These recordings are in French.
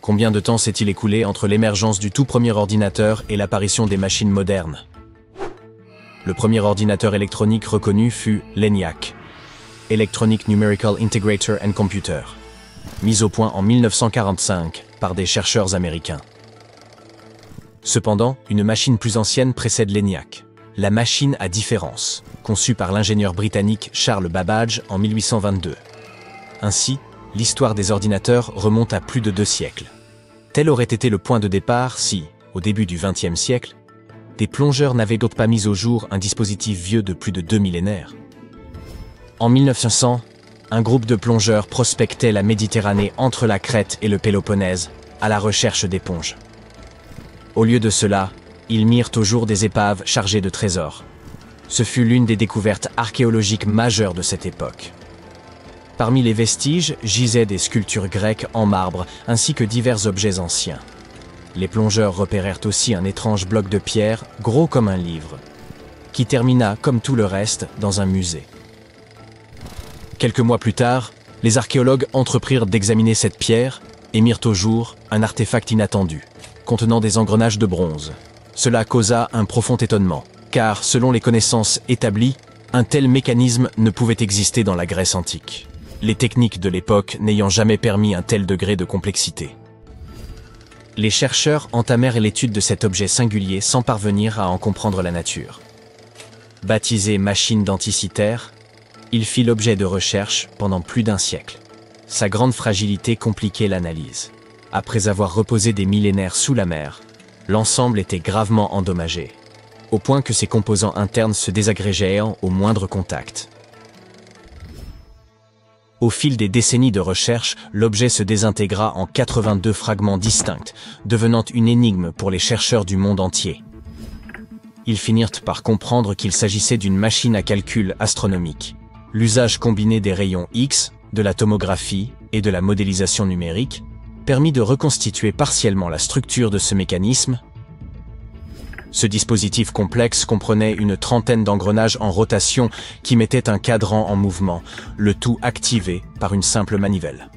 Combien de temps s'est-il écoulé entre l'émergence du tout premier ordinateur et l'apparition des machines modernes? Le premier ordinateur électronique reconnu fut l'ENIAC, Electronic Numerical Integrator and Computer, mis au point en 1945 par des chercheurs américains. Cependant, une machine plus ancienne précède l'ENIAC, la machine à différence, conçue par l'ingénieur britannique Charles Babbage en 1822. Ainsi, l'histoire des ordinateurs remonte à plus de 2 siècles. Tel aurait été le point de départ si, au début du XXe siècle, des plongeurs n'avaient d'autre pas mis au jour un dispositif vieux de plus de 2 millénaires. En 1900, un groupe de plongeurs prospectait la Méditerranée entre la Crète et le Péloponnèse, à la recherche d'éponges. Au lieu de cela, ils mirent au jour des épaves chargées de trésors. Ce fut l'une des découvertes archéologiques majeures de cette époque. Parmi les vestiges gisaient des sculptures grecques en marbre ainsi que divers objets anciens. Les plongeurs repérèrent aussi un étrange bloc de pierre, gros comme un livre, qui termina, comme tout le reste, dans un musée. Quelques mois plus tard, les archéologues entreprirent d'examiner cette pierre et mirent au jour un artefact inattendu, contenant des engrenages de bronze. Cela causa un profond étonnement, car, selon les connaissances établies, un tel mécanisme ne pouvait exister dans la Grèce antique, les techniques de l'époque n'ayant jamais permis un tel degré de complexité. Les chercheurs entamèrent l'étude de cet objet singulier sans parvenir à en comprendre la nature. Baptisé machine denticitaire, il fit l'objet de recherches pendant plus d'1 siècle. Sa grande fragilité compliquait l'analyse. Après avoir reposé des millénaires sous la mer, l'ensemble était gravement endommagé, au point que ses composants internes se désagrégeaient au moindre contact. Au fil des décennies de recherche, l'objet se désintégra en 82 fragments distincts, devenant une énigme pour les chercheurs du monde entier. Ils finirent par comprendre qu'il s'agissait d'une machine à calcul astronomique. L'usage combiné des rayons X, de la tomographie et de la modélisation numérique permit de reconstituer partiellement la structure de ce mécanisme. Ce dispositif complexe comprenait une trentaine d'engrenages en rotation qui mettaient un cadran en mouvement, le tout activé par une simple manivelle.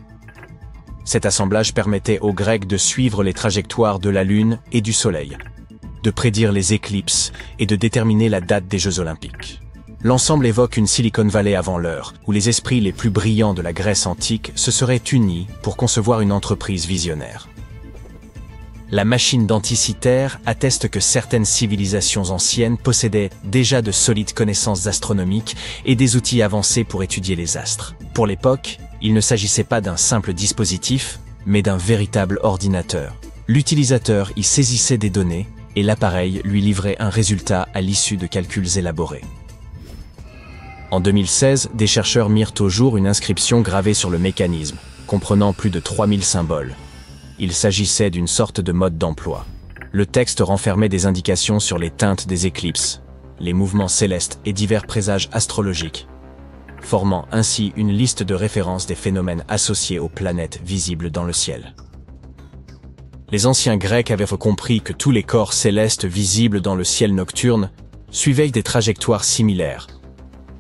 Cet assemblage permettait aux Grecs de suivre les trajectoires de la Lune et du Soleil, de prédire les éclipses et de déterminer la date des Jeux Olympiques. L'ensemble évoque une Silicon Valley avant l'heure, où les esprits les plus brillants de la Grèce antique se seraient unis pour concevoir une entreprise visionnaire. La machine denticitaire atteste que certaines civilisations anciennes possédaient déjà de solides connaissances astronomiques et des outils avancés pour étudier les astres. Pour l'époque, il ne s'agissait pas d'un simple dispositif, mais d'un véritable ordinateur. L'utilisateur y saisissait des données et l'appareil lui livrait un résultat à l'issue de calculs élaborés. En 2016, des chercheurs mirent au jour une inscription gravée sur le mécanisme, comprenant plus de 3000 symboles. Il s'agissait d'une sorte de mode d'emploi. Le texte renfermait des indications sur les teintes des éclipses, les mouvements célestes et divers présages astrologiques, formant ainsi une liste de références des phénomènes associés aux planètes visibles dans le ciel. Les anciens Grecs avaient compris que tous les corps célestes visibles dans le ciel nocturne suivaient des trajectoires similaires,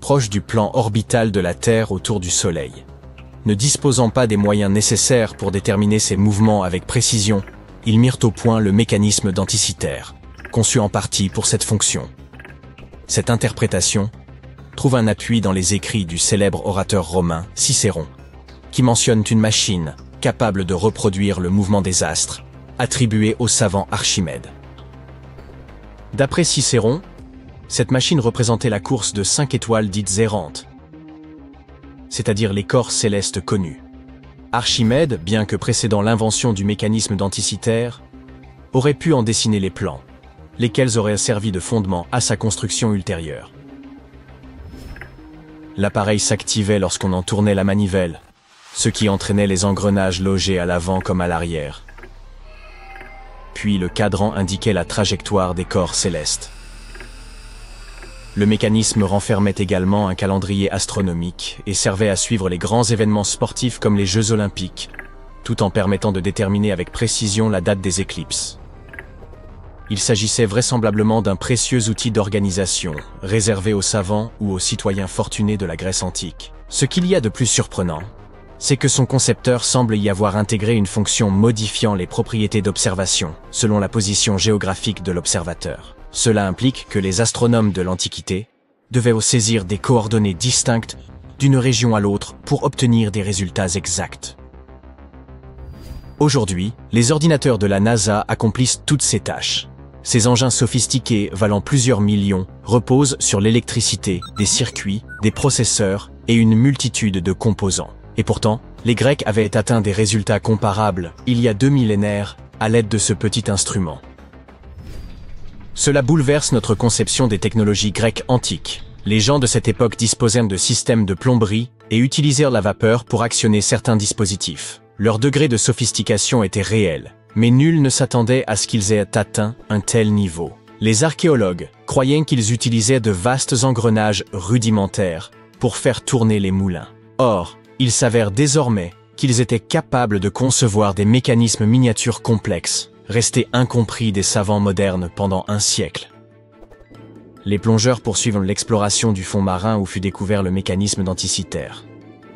proches du plan orbital de la Terre autour du Soleil. Ne disposant pas des moyens nécessaires pour déterminer ces mouvements avec précision, ils mirent au point le mécanisme denticitaire, conçu en partie pour cette fonction. Cette interprétation trouve un appui dans les écrits du célèbre orateur romain Cicéron, qui mentionne une machine capable de reproduire le mouvement des astres, attribuée au savant Archimède. D'après Cicéron, cette machine représentait la course de 5 étoiles dites errantes, c'est-à-dire les corps célestes connus. Archimède, bien que précédant l'invention du mécanisme denticitaire, aurait pu en dessiner les plans, lesquels auraient servi de fondement à sa construction ultérieure. L'appareil s'activait lorsqu'on en tournait la manivelle, ce qui entraînait les engrenages logés à l'avant comme à l'arrière. Puis le cadran indiquait la trajectoire des corps célestes. Le mécanisme renfermait également un calendrier astronomique et servait à suivre les grands événements sportifs comme les Jeux Olympiques, tout en permettant de déterminer avec précision la date des éclipses. Il s'agissait vraisemblablement d'un précieux outil d'organisation, réservé aux savants ou aux citoyens fortunés de la Grèce antique. Ce qu'il y a de plus surprenant, c'est que son concepteur semble y avoir intégré une fonction modifiant les propriétés d'observation, selon la position géographique de l'observateur. Cela implique que les astronomes de l'Antiquité devaient saisir des coordonnées distinctes d'une région à l'autre pour obtenir des résultats exacts. Aujourd'hui, les ordinateurs de la NASA accomplissent toutes ces tâches. Ces engins sophistiqués valant plusieurs millions reposent sur l'électricité, des circuits, des processeurs et une multitude de composants. Et pourtant, les Grecs avaient atteint des résultats comparables il y a 2 millénaires à l'aide de ce petit instrument. Cela bouleverse notre conception des technologies grecques antiques. Les gens de cette époque disposèrent de systèmes de plomberie et utilisèrent la vapeur pour actionner certains dispositifs. Leur degré de sophistication était réel, mais nul ne s'attendait à ce qu'ils aient atteint un tel niveau. Les archéologues croyaient qu'ils utilisaient de vastes engrenages rudimentaires pour faire tourner les moulins. Or, il s'avère désormais qu'ils étaient capables de concevoir des mécanismes miniatures complexes, restés incompris des savants modernes pendant un siècle. Les plongeurs poursuivent l'exploration du fond marin où fut découvert le mécanisme d'Anticythère.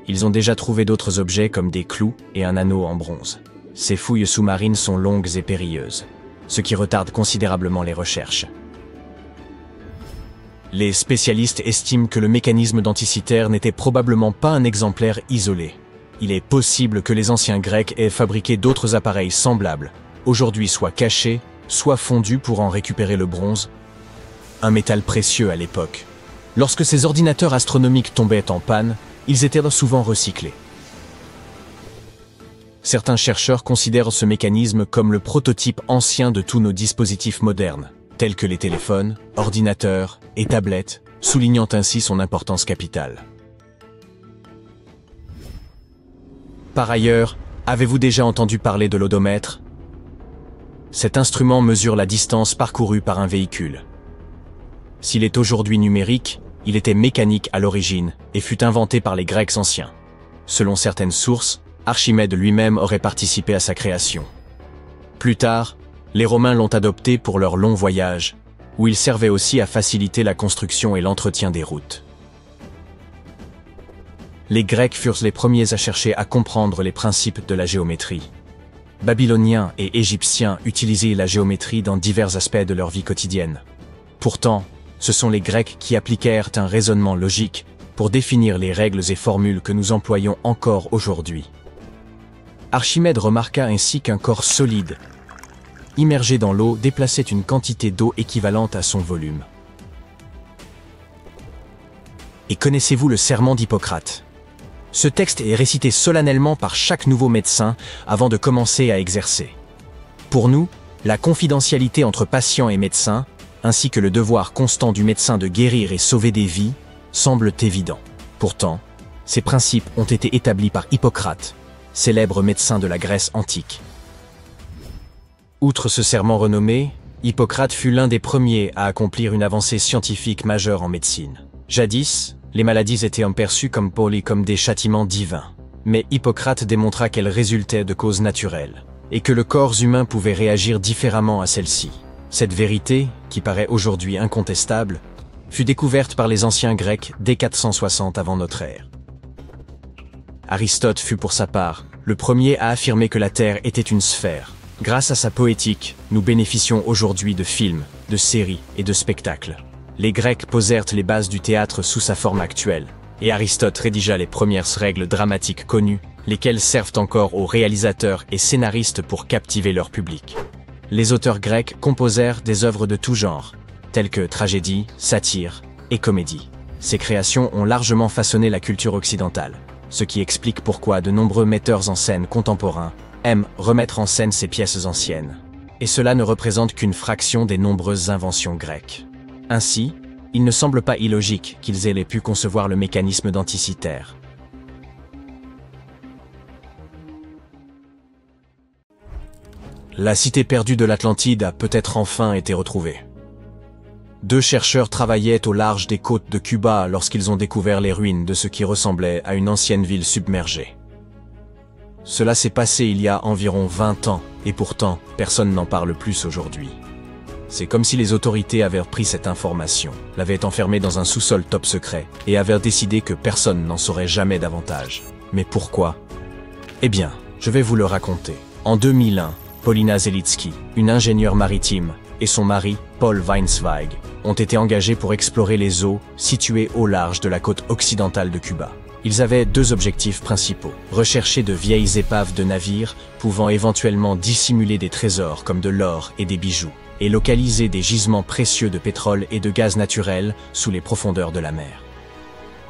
Ils ont déjà trouvé d'autres objets comme des clous et un anneau en bronze. Ces fouilles sous-marines sont longues et périlleuses, ce qui retarde considérablement les recherches. Les spécialistes estiment que le mécanisme d'Anticythère n'était probablement pas un exemplaire isolé. Il est possible que les anciens Grecs aient fabriqué d'autres appareils semblables, aujourd'hui soit cachés, soit fondus pour en récupérer le bronze, un métal précieux à l'époque. Lorsque ces ordinateurs astronomiques tombaient en panne, ils étaient souvent recyclés. Certains chercheurs considèrent ce mécanisme comme le prototype ancien de tous nos dispositifs modernes, tels que les téléphones, ordinateurs et tablettes, soulignant ainsi son importance capitale. Par ailleurs, avez-vous déjà entendu parler de l'odomètre? Cet instrument mesure la distance parcourue par un véhicule. S'il est aujourd'hui numérique, il était mécanique à l'origine et fut inventé par les Grecs anciens. Selon certaines sources, Archimède lui-même aurait participé à sa création. Plus tard, les Romains l'ont adopté pour leurs longs voyages, où il servait aussi à faciliter la construction et l'entretien des routes. Les Grecs furent les premiers à chercher à comprendre les principes de la géométrie. Babyloniens et Égyptiens utilisaient la géométrie dans divers aspects de leur vie quotidienne. Pourtant, ce sont les Grecs qui appliquèrent un raisonnement logique pour définir les règles et formules que nous employons encore aujourd'hui. Archimède remarqua ainsi qu'un corps solide, immergé dans l'eau, déplaçait une quantité d'eau équivalente à son volume. Et connaissez-vous le serment d'Hippocrate? Ce texte est récité solennellement par chaque nouveau médecin avant de commencer à exercer. Pour nous, la confidentialité entre patients et médecins, ainsi que le devoir constant du médecin de guérir et sauver des vies, semblent évidents. Pourtant, ces principes ont été établis par Hippocrate, célèbre médecin de la Grèce antique. Outre ce serment renommé, Hippocrate fut l'un des premiers à accomplir une avancée scientifique majeure en médecine. Jadis, les maladies étaient perçues comme des châtiments divins. Mais Hippocrate démontra qu'elles résultaient de causes naturelles, et que le corps humain pouvait réagir différemment à celles-ci. Cette vérité, qui paraît aujourd'hui incontestable, fut découverte par les anciens Grecs dès 460 avant notre ère. Aristote fut pour sa part le premier à affirmer que la Terre était une sphère. Grâce à sa poétique, nous bénéficions aujourd'hui de films, de séries et de spectacles. Les Grecs posèrent les bases du théâtre sous sa forme actuelle, et Aristote rédigea les premières règles dramatiques connues, lesquelles servent encore aux réalisateurs et scénaristes pour captiver leur public. Les auteurs grecs composèrent des œuvres de tout genre, telles que tragédie, satire et comédie. Ces créations ont largement façonné la culture occidentale, ce qui explique pourquoi de nombreux metteurs en scène contemporains aiment remettre en scène ces pièces anciennes. Et cela ne représente qu'une fraction des nombreuses inventions grecques. Ainsi, il ne semble pas illogique qu'ils aient pu concevoir le mécanisme d'Anticythère. La cité perdue de l'Atlantide a peut-être enfin été retrouvée. 2 chercheurs travaillaient au large des côtes de Cuba lorsqu'ils ont découvert les ruines de ce qui ressemblait à une ancienne ville submergée. Cela s'est passé il y a environ 20 ans, et pourtant, personne n'en parle plus aujourd'hui. C'est comme si les autorités avaient pris cette information, l'avaient enfermée dans un sous-sol top secret, et avaient décidé que personne n'en saurait jamais davantage. Mais pourquoi? Eh bien, je vais vous le raconter. En 2001, Paulina Zelitsky, une ingénieure maritime, et son mari, Paul Weinzweig, ont été engagés pour explorer les eaux situées au large de la côte occidentale de Cuba. Ils avaient deux objectifs principaux. Rechercher de vieilles épaves de navires pouvant éventuellement dissimuler des trésors comme de l'or et des bijoux, et localiser des gisements précieux de pétrole et de gaz naturel sous les profondeurs de la mer.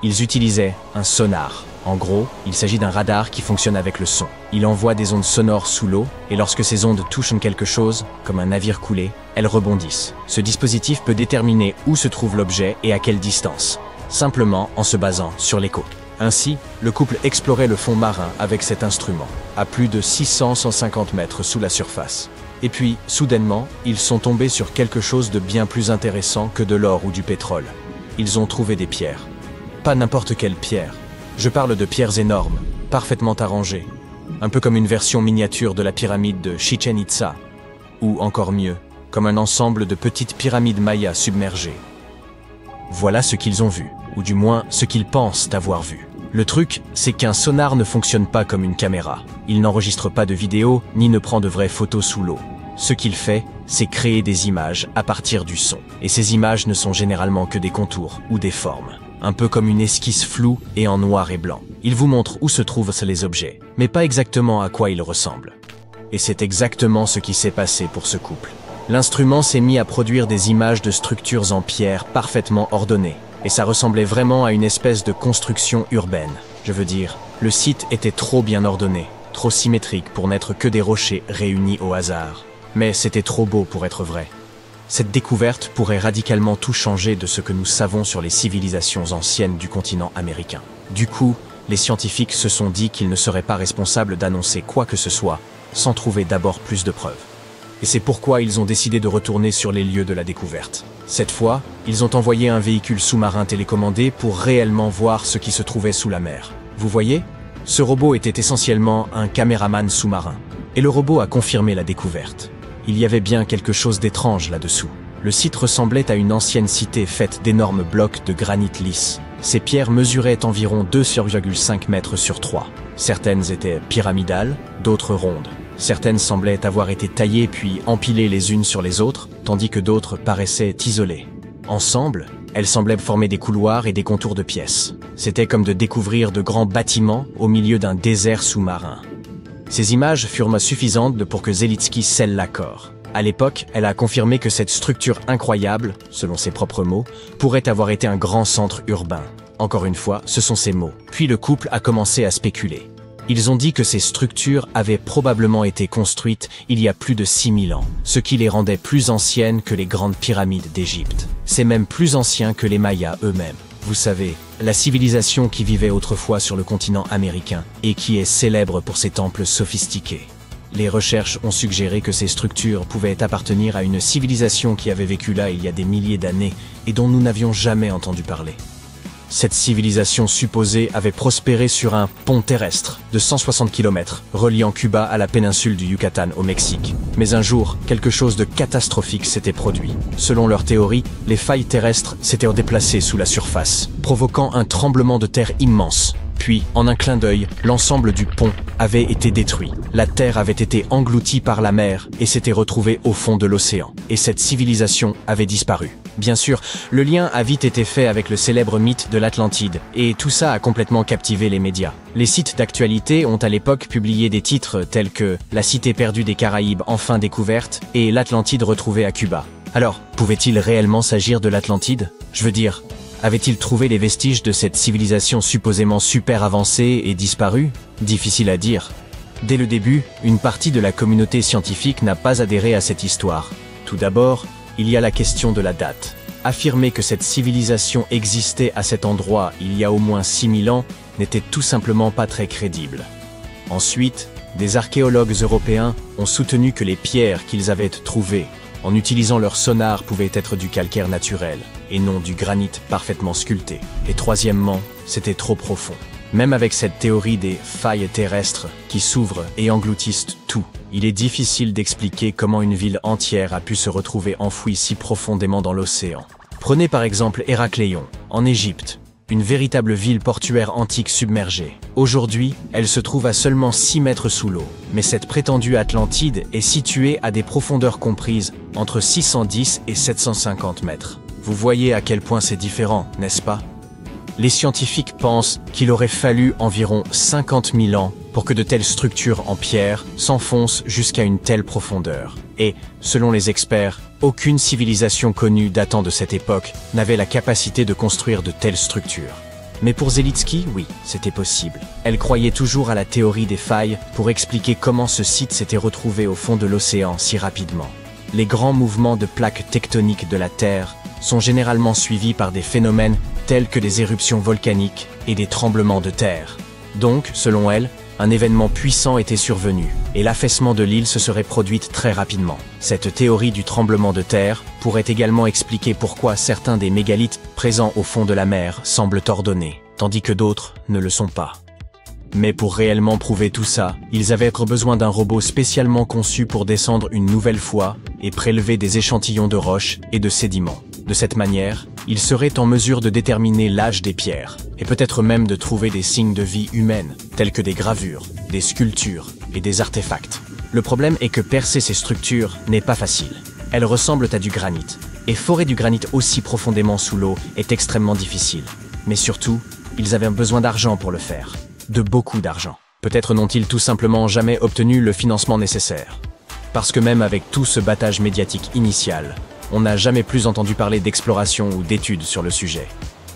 Ils utilisaient un sonar. En gros, il s'agit d'un radar qui fonctionne avec le son. Il envoie des ondes sonores sous l'eau, et lorsque ces ondes touchent quelque chose, comme un navire coulé, elles rebondissent. Ce dispositif peut déterminer où se trouve l'objet et à quelle distance, simplement en se basant sur l'écho. Ainsi, le couple explorait le fond marin avec cet instrument, à plus de 600-150 mètres sous la surface. Et puis, soudainement, ils sont tombés sur quelque chose de bien plus intéressant que de l'or ou du pétrole. Ils ont trouvé des pierres. Pas n'importe quelle pierre. Je parle de pierres énormes, parfaitement arrangées. Un peu comme une version miniature de la pyramide de Chichen Itza. Ou encore mieux, comme un ensemble de petites pyramides mayas submergées. Voilà ce qu'ils ont vu, ou du moins ce qu'ils pensent avoir vu. Le truc, c'est qu'un sonar ne fonctionne pas comme une caméra. Il n'enregistre pas de vidéo, ni ne prend de vraies photos sous l'eau. Ce qu'il fait, c'est créer des images à partir du son. Et ces images ne sont généralement que des contours ou des formes. Un peu comme une esquisse floue et en noir et blanc. Il vous montre où se trouvent les objets, mais pas exactement à quoi ils ressemblent. Et c'est exactement ce qui s'est passé pour ce couple. L'instrument s'est mis à produire des images de structures en pierre parfaitement ordonnées. Et ça ressemblait vraiment à une espèce de construction urbaine. Je veux dire, le site était trop bien ordonné, trop symétrique pour n'être que des rochers réunis au hasard. Mais c'était trop beau pour être vrai. Cette découverte pourrait radicalement tout changer de ce que nous savons sur les civilisations anciennes du continent américain. Du coup, les scientifiques se sont dit qu'ils ne seraient pas responsables d'annoncer quoi que ce soit, sans trouver d'abord plus de preuves. Et c'est pourquoi ils ont décidé de retourner sur les lieux de la découverte. Cette fois, ils ont envoyé un véhicule sous-marin télécommandé pour réellement voir ce qui se trouvait sous la mer. Vous voyez ? Ce robot était essentiellement un caméraman sous-marin. Et le robot a confirmé la découverte. Il y avait bien quelque chose d'étrange là-dessous. Le site ressemblait à une ancienne cité faite d'énormes blocs de granit lisse. Ces pierres mesuraient environ 2,5 mètres sur 3. Certaines étaient pyramidales, d'autres rondes. Certaines semblaient avoir été taillées puis empilées les unes sur les autres, tandis que d'autres paraissaient isolées. Ensemble, elles semblaient former des couloirs et des contours de pièces. C'était comme de découvrir de grands bâtiments au milieu d'un désert sous-marin. Ces images furent suffisantes pour que Zelitsky scelle l'accord. À l'époque, elle a confirmé que cette structure incroyable, selon ses propres mots, pourrait avoir été un grand centre urbain. Encore une fois, ce sont ses mots. Puis le couple a commencé à spéculer. Ils ont dit que ces structures avaient probablement été construites il y a plus de 6000 ans, ce qui les rendait plus anciennes que les grandes pyramides d'Égypte. C'est même plus ancien que les Mayas eux-mêmes. Vous savez, la civilisation qui vivait autrefois sur le continent américain et qui est célèbre pour ses temples sophistiqués. Les recherches ont suggéré que ces structures pouvaient appartenir à une civilisation qui avait vécu là il y a des milliers d'années et dont nous n'avions jamais entendu parler. Cette civilisation supposée avait prospéré sur un pont terrestre de 160 km reliant Cuba à la péninsule du Yucatan au Mexique. Mais un jour, quelque chose de catastrophique s'était produit. Selon leur théorie, les failles terrestres s'étaient déplacées sous la surface, provoquant un tremblement de terre immense. Puis, en un clin d'œil, l'ensemble du pont avait été détruit. La terre avait été engloutie par la mer et s'était retrouvée au fond de l'océan. Et cette civilisation avait disparu. Bien sûr, le lien a vite été fait avec le célèbre mythe de l'Atlantide, et tout ça a complètement captivé les médias. Les sites d'actualité ont à l'époque publié des titres tels que « La cité perdue des Caraïbes enfin découverte » et « L'Atlantide retrouvée à Cuba ». Alors, pouvait-il réellement s'agir de l'Atlantide ? Je veux dire, avait-il trouvé les vestiges de cette civilisation supposément super avancée et disparue ? Difficile à dire. Dès le début, une partie de la communauté scientifique n'a pas adhéré à cette histoire. Tout d'abord, il y a la question de la date. Affirmer que cette civilisation existait à cet endroit il y a au moins 6000 ans n'était tout simplement pas très crédible. Ensuite, des archéologues européens ont soutenu que les pierres qu'ils avaient trouvées, en utilisant leur sonar, pouvaient être du calcaire naturel, et non du granit parfaitement sculpté. Et troisièmement, c'était trop profond. Même avec cette théorie des failles terrestres qui s'ouvrent et engloutissent tout, il est difficile d'expliquer comment une ville entière a pu se retrouver enfouie si profondément dans l'océan. Prenez par exemple Héracléon, en Égypte. une véritable ville portuaire antique submergée. Aujourd'hui, elle se trouve à seulement 6 mètres sous l'eau. Mais cette prétendue Atlantide est située à des profondeurs comprises entre 610 et 750 mètres. Vous voyez à quel point c'est différent, n'est-ce pas? Les scientifiques pensent qu'il aurait fallu environ 50 000 ans pour que de telles structures en pierre s'enfoncent jusqu'à une telle profondeur. Et, selon les experts, aucune civilisation connue datant de cette époque n'avait la capacité de construire de telles structures. Mais pour Zelitsky, oui, c'était possible. Elle croyait toujours à la théorie des failles pour expliquer comment ce site s'était retrouvé au fond de l'océan si rapidement. Les grands mouvements de plaques tectoniques de la Terre sont généralement suivis par des phénomènes tels que des éruptions volcaniques et des tremblements de terre. Donc, selon elle, un événement puissant était survenu, et l'affaissement de l'île se serait produit très rapidement. Cette théorie du tremblement de terre pourrait également expliquer pourquoi certains des mégalithes présents au fond de la mer semblent ordonnés, tandis que d'autres ne le sont pas. Mais pour réellement prouver tout ça, ils avaient besoin d'un robot spécialement conçu pour descendre une nouvelle fois et prélever des échantillons de roches et de sédiments. De cette manière, ils seraient en mesure de déterminer l'âge des pierres, et peut-être même de trouver des signes de vie humaine, tels que des gravures, des sculptures et des artefacts. Le problème est que percer ces structures n'est pas facile. Elles ressemblent à du granit, et forer du granit aussi profondément sous l'eau est extrêmement difficile. Mais surtout, ils avaient besoin d'argent pour le faire. De beaucoup d'argent. Peut-être n'ont-ils tout simplement jamais obtenu le financement nécessaire. Parce que même avec tout ce battage médiatique initial, on n'a jamais plus entendu parler d'exploration ou d'études sur le sujet.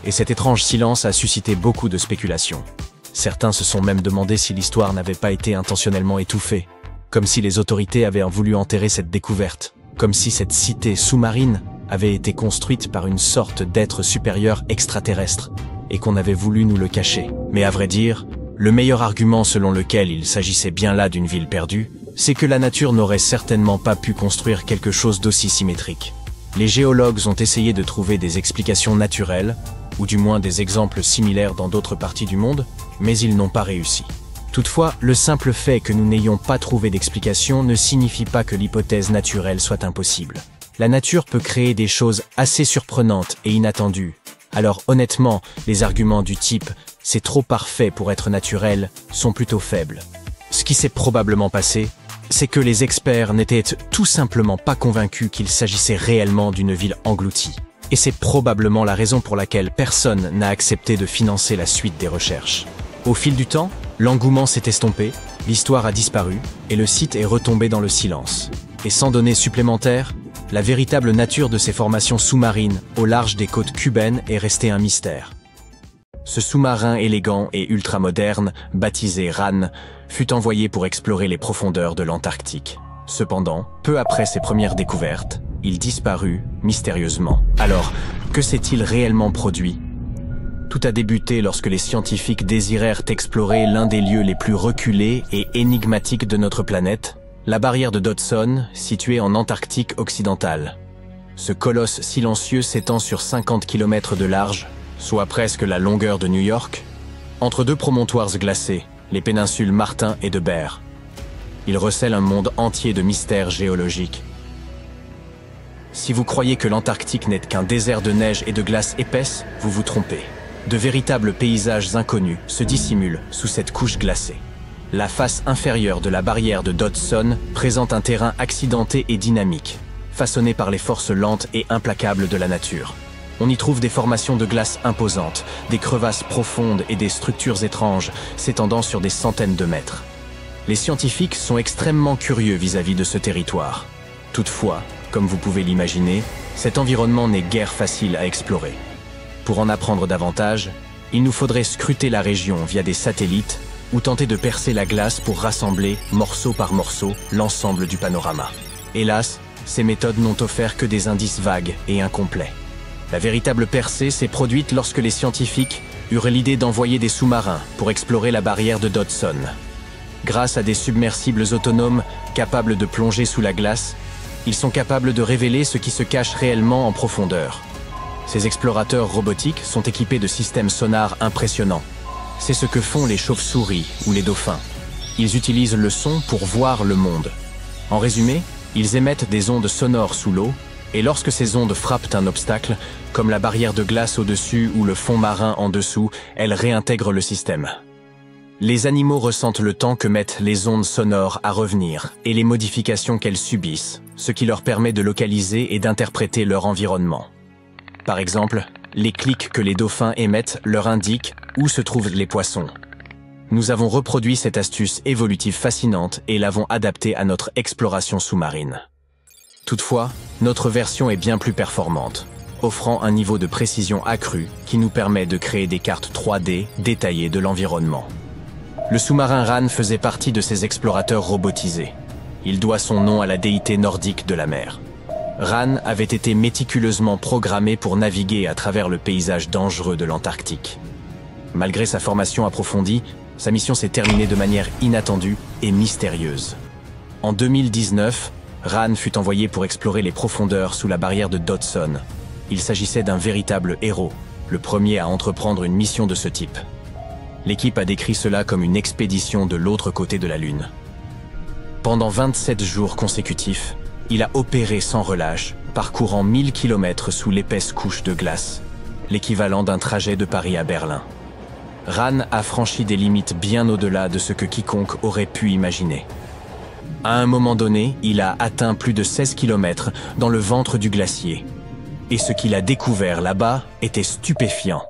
Et cet étrange silence a suscité beaucoup de spéculations. Certains se sont même demandé si l'histoire n'avait pas été intentionnellement étouffée, comme si les autorités avaient voulu enterrer cette découverte, comme si cette cité sous-marine avait été construite par une sorte d'être supérieur extraterrestre, et qu'on avait voulu nous le cacher. Mais à vrai dire, le meilleur argument selon lequel il s'agissait bien là d'une ville perdue, c'est que la nature n'aurait certainement pas pu construire quelque chose d'aussi symétrique. Les géologues ont essayé de trouver des explications naturelles, ou du moins des exemples similaires dans d'autres parties du monde, mais ils n'ont pas réussi. Toutefois, le simple fait que nous n'ayons pas trouvé d'explication ne signifie pas que l'hypothèse naturelle soit impossible. La nature peut créer des choses assez surprenantes et inattendues. Alors honnêtement, les arguments du type « c'est trop parfait pour être naturel » sont plutôt faibles. Ce qui s'est probablement passé, c'est que les experts n'étaient tout simplement pas convaincus qu'il s'agissait réellement d'une ville engloutie. Et c'est probablement la raison pour laquelle personne n'a accepté de financer la suite des recherches. Au fil du temps, l'engouement s'est estompé, l'histoire a disparu, et le site est retombé dans le silence. Et sans données supplémentaires, la véritable nature de ces formations sous-marines au large des côtes cubaines est restée un mystère. Ce sous-marin élégant et ultramoderne, baptisé RAN, fut envoyé pour explorer les profondeurs de l'Antarctique. Cependant, peu après ses premières découvertes, il disparut mystérieusement. Alors, que s'est-il réellement produit? Tout a débuté lorsque les scientifiques désirèrent explorer l'un des lieux les plus reculés et énigmatiques de notre planète, la barrière de Dodson, située en Antarctique occidentale. Ce colosse silencieux s'étend sur 50 km de large, soit presque la longueur de New York, entre deux promontoires glacés, les péninsules Martin et de Bear. Il recèle un monde entier de mystères géologiques. Si vous croyez que l'Antarctique n'est qu'un désert de neige et de glace épaisse, vous vous trompez. De véritables paysages inconnus se dissimulent sous cette couche glacée. La face inférieure de la barrière de Dodson présente un terrain accidenté et dynamique, façonné par les forces lentes et implacables de la nature. On y trouve des formations de glace imposantes, des crevasses profondes et des structures étranges s'étendant sur des centaines de mètres. Les scientifiques sont extrêmement curieux vis-à-vis de ce territoire. Toutefois, comme vous pouvez l'imaginer, cet environnement n'est guère facile à explorer. Pour en apprendre davantage, il nous faudrait scruter la région via des satellites ou tenter de percer la glace pour rassembler, morceau par morceau, l'ensemble du panorama. Hélas, ces méthodes n'ont offert que des indices vagues et incomplets. La véritable percée s'est produite lorsque les scientifiques eurent l'idée d'envoyer des sous-marins pour explorer la barrière de Dodson. Grâce à des submersibles autonomes capables de plonger sous la glace, ils sont capables de révéler ce qui se cache réellement en profondeur. Ces explorateurs robotiques sont équipés de systèmes sonars impressionnants. C'est ce que font les chauves-souris ou les dauphins. Ils utilisent le son pour voir le monde. En résumé, ils émettent des ondes sonores sous l'eau, Et lorsque ces ondes frappent un obstacle, comme la barrière de glace au-dessus ou le fond marin en dessous, elles réintègrent le système. Les animaux ressentent le temps que mettent les ondes sonores à revenir et les modifications qu'elles subissent, ce qui leur permet de localiser et d'interpréter leur environnement. Par exemple, les clics que les dauphins émettent leur indiquent où se trouvent les poissons. Nous avons reproduit cette astuce évolutive fascinante et l'avons adaptée à notre exploration sous-marine. Toutefois, notre version est bien plus performante, offrant un niveau de précision accru qui nous permet de créer des cartes 3D détaillées de l'environnement. Le sous-marin Ran faisait partie de ces explorateurs robotisés. Il doit son nom à la déité nordique de la mer. Ran avait été méticuleusement programmé pour naviguer à travers le paysage dangereux de l'Antarctique. Malgré sa formation approfondie, sa mission s'est terminée de manière inattendue et mystérieuse. En 2019, Ran fut envoyé pour explorer les profondeurs sous la barrière de Dodson. Il s'agissait d'un véritable héros, le premier à entreprendre une mission de ce type. L'équipe a décrit cela comme une expédition de l'autre côté de la Lune. Pendant 27 jours consécutifs, il a opéré sans relâche, parcourant 1000 km sous l'épaisse couche de glace, l'équivalent d'un trajet de Paris à Berlin. Ran a franchi des limites bien au-delà de ce que quiconque aurait pu imaginer. À un moment donné, il a atteint plus de 16 km dans le ventre du glacier. Et ce qu'il a découvert là-bas était stupéfiant.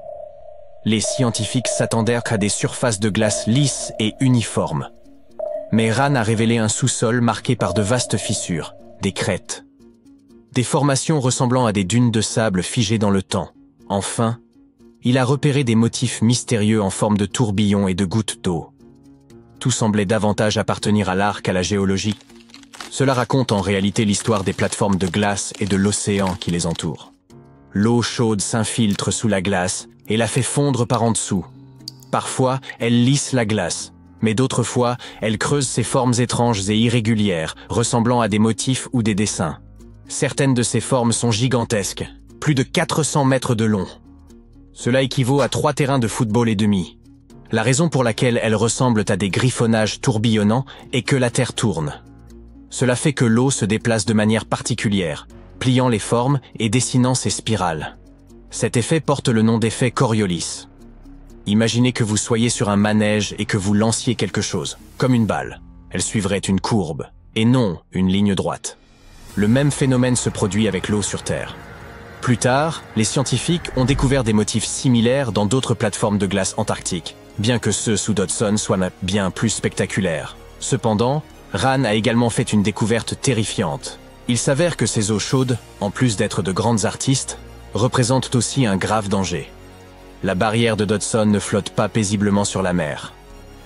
Les scientifiques s'attendèrent à des surfaces de glace lisses et uniformes. Mais Ran a révélé un sous-sol marqué par de vastes fissures, des crêtes. Des formations ressemblant à des dunes de sable figées dans le temps. Enfin, il a repéré des motifs mystérieux en forme de tourbillons et de gouttes d'eau. Tout semblait davantage appartenir à l'art qu'à la géologie. Cela raconte en réalité l'histoire des plateformes de glace et de l'océan qui les entourent. L'eau chaude s'infiltre sous la glace et la fait fondre par en dessous. Parfois, elle lisse la glace, mais d'autres fois, elle creuse ses formes étranges et irrégulières, ressemblant à des motifs ou des dessins. Certaines de ces formes sont gigantesques, plus de 400 mètres de long. Cela équivaut à 3 terrains de football et demi. La raison pour laquelle elles ressemblent à des griffonnages tourbillonnants est que la Terre tourne. Cela fait que l'eau se déplace de manière particulière, pliant les formes et dessinant ses spirales. Cet effet porte le nom d'effet Coriolis. Imaginez que vous soyez sur un manège et que vous lanciez quelque chose, comme une balle. Elle suivrait une courbe, et non une ligne droite. Le même phénomène se produit avec l'eau sur Terre. Plus tard, les scientifiques ont découvert des motifs similaires dans d'autres plateformes de glace antarctique, bien que ceux sous Dodson soient bien plus spectaculaires. Cependant, Ran a également fait une découverte terrifiante. Il s'avère que ces eaux chaudes, en plus d'être de grandes artistes, représentent aussi un grave danger. La barrière de Dodson ne flotte pas paisiblement sur la mer.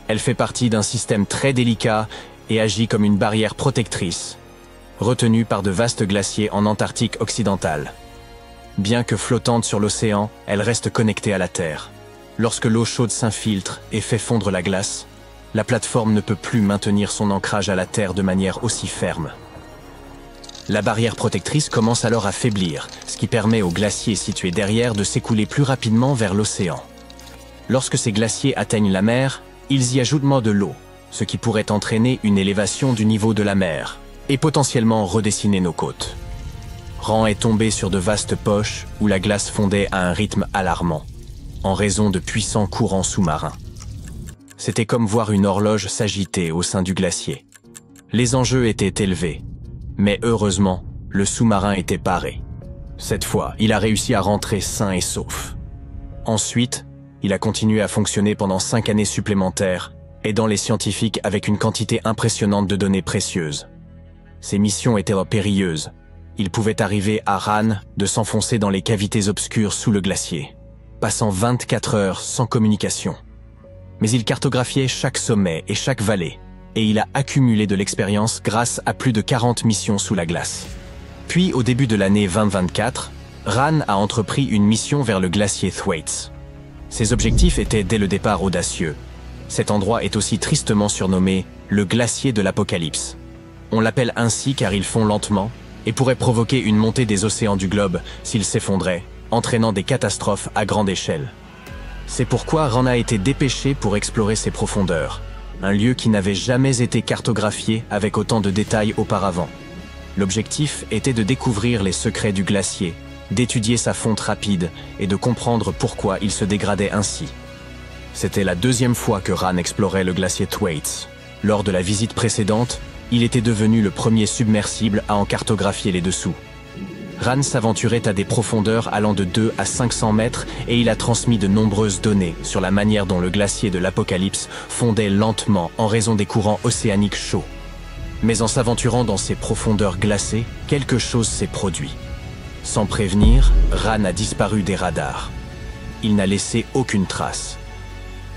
Elle fait partie d'un système très délicat et agit comme une barrière protectrice, retenue par de vastes glaciers en Antarctique occidentale. Bien que flottante sur l'océan, elle reste connectée à la Terre. Lorsque l'eau chaude s'infiltre et fait fondre la glace, la plateforme ne peut plus maintenir son ancrage à la Terre de manière aussi ferme. La barrière protectrice commence alors à faiblir, ce qui permet aux glaciers situés derrière de s'écouler plus rapidement vers l'océan. Lorsque ces glaciers atteignent la mer, ils y ajoutent de l'eau, ce qui pourrait entraîner une élévation du niveau de la mer et potentiellement redessiner nos côtes. Ran est tombé sur de vastes poches où la glace fondait à un rythme alarmant, en raison de puissants courants sous-marins. C'était comme voir une horloge s'agiter au sein du glacier. Les enjeux étaient élevés, mais heureusement, le sous-marin était paré. Cette fois, il a réussi à rentrer sain et sauf. Ensuite, il a continué à fonctionner pendant 5 années supplémentaires, aidant les scientifiques avec une quantité impressionnante de données précieuses. Ces missions étaient périlleuses. Il pouvait arriver à Ran de s'enfoncer dans les cavités obscures sous le glacier, passant 24 heures sans communication. Mais il cartographiait chaque sommet et chaque vallée, et il a accumulé de l'expérience grâce à plus de 40 missions sous la glace. Puis, au début de l'année 2024, Ran a entrepris une mission vers le glacier Thwaites. Ses objectifs étaient dès le départ audacieux. Cet endroit est aussi tristement surnommé le glacier de l'Apocalypse. On l'appelle ainsi car il fond lentement et pourrait provoquer une montée des océans du globe s'il s'effondrait, entraînant des catastrophes à grande échelle. C'est pourquoi Ran a été dépêché pour explorer ses profondeurs, un lieu qui n'avait jamais été cartographié avec autant de détails auparavant. L'objectif était de découvrir les secrets du glacier, d'étudier sa fonte rapide et de comprendre pourquoi il se dégradait ainsi. C'était la deuxième fois que Ran explorait le glacier Thwaites. Lors de la visite précédente, il était devenu le premier submersible à en cartographier les dessous. Ran s'aventurait à des profondeurs allant de 2 à 500 mètres et il a transmis de nombreuses données sur la manière dont le glacier de l'Apocalypse fondait lentement en raison des courants océaniques chauds. Mais en s'aventurant dans ces profondeurs glacées, quelque chose s'est produit. Sans prévenir, Ran a disparu des radars. Il n'a laissé aucune trace.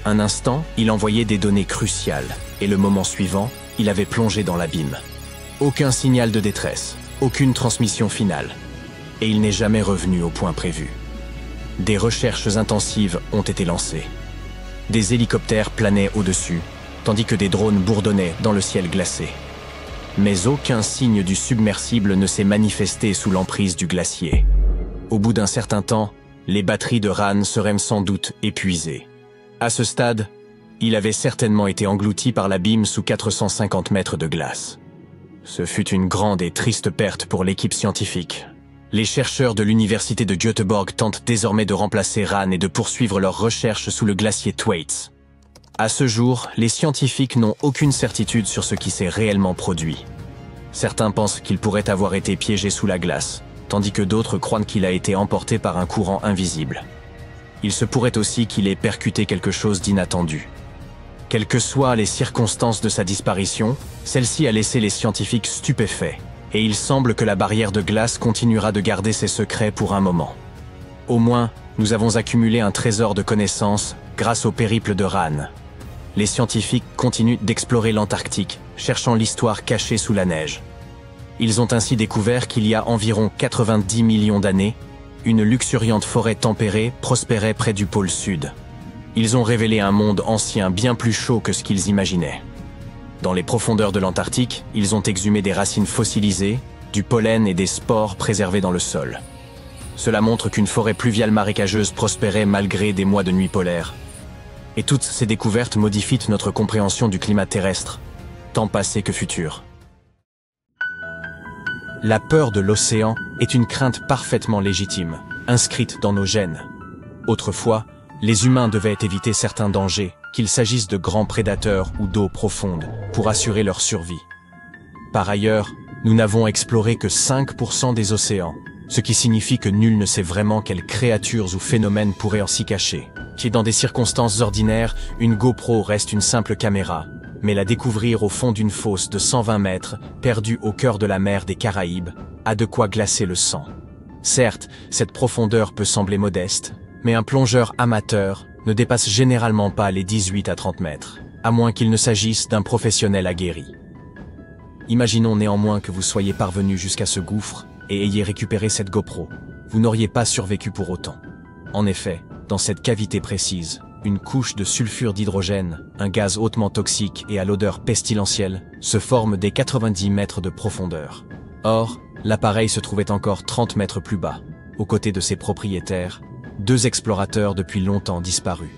Un instant, il envoyait des données cruciales, et le moment suivant, il avait plongé dans l'abîme. Aucun signal de détresse, aucune transmission finale. Et il n'est jamais revenu au point prévu. Des recherches intensives ont été lancées. Des hélicoptères planaient au-dessus, tandis que des drones bourdonnaient dans le ciel glacé. Mais aucun signe du submersible ne s'est manifesté sous l'emprise du glacier. Au bout d'un certain temps, les batteries de Ran seraient sans doute épuisées. À ce stade, il avait certainement été englouti par l'abîme sous 450 mètres de glace. Ce fut une grande et triste perte pour l'équipe scientifique. Les chercheurs de l'université de Göteborg tentent désormais de remplacer Ran et de poursuivre leurs recherches sous le glacier Thwaites. À ce jour, les scientifiques n'ont aucune certitude sur ce qui s'est réellement produit. Certains pensent qu'il pourrait avoir été piégé sous la glace, tandis que d'autres croient qu'il a été emporté par un courant invisible. Il se pourrait aussi qu'il ait percuté quelque chose d'inattendu. Quelles que soient les circonstances de sa disparition, celle-ci a laissé les scientifiques stupéfaits. Et il semble que la barrière de glace continuera de garder ses secrets pour un moment. Au moins, nous avons accumulé un trésor de connaissances grâce au périple de Ran. Les scientifiques continuent d'explorer l'Antarctique, cherchant l'histoire cachée sous la neige. Ils ont ainsi découvert qu'il y a environ 90 millions d'années, une luxuriante forêt tempérée prospérait près du pôle sud. Ils ont révélé un monde ancien bien plus chaud que ce qu'ils imaginaient. Dans les profondeurs de l'Antarctique, ils ont exhumé des racines fossilisées, du pollen et des spores préservés dans le sol. Cela montre qu'une forêt pluviale marécageuse prospérait malgré des mois de nuit polaires. Et toutes ces découvertes modifient notre compréhension du climat terrestre, tant passé que futur. La peur de l'océan est une crainte parfaitement légitime, inscrite dans nos gènes. Autrefois, les humains devaient éviter certains dangers, qu'il s'agisse de grands prédateurs ou d'eau profonde, pour assurer leur survie. Par ailleurs, nous n'avons exploré que 5% des océans, ce qui signifie que nul ne sait vraiment quelles créatures ou phénomènes pourraient en s'y cacher. Dans des circonstances ordinaires, une GoPro reste une simple caméra, mais la découvrir au fond d'une fosse de 120 mètres, perdue au cœur de la mer des Caraïbes, a de quoi glacer le sang. Certes, cette profondeur peut sembler modeste, mais un plongeur amateur ne dépasse généralement pas les 18 à 30 mètres, à moins qu'il ne s'agisse d'un professionnel aguerri. Imaginons néanmoins que vous soyez parvenu jusqu'à ce gouffre et ayez récupéré cette GoPro. Vous n'auriez pas survécu pour autant. En effet, dans cette cavité précise, une couche de sulfure d'hydrogène, un gaz hautement toxique et à l'odeur pestilentielle, se forme dès 90 mètres de profondeur. Or, l'appareil se trouvait encore 30 mètres plus bas, aux côtés de ses propriétaires, 2 explorateurs depuis longtemps disparus.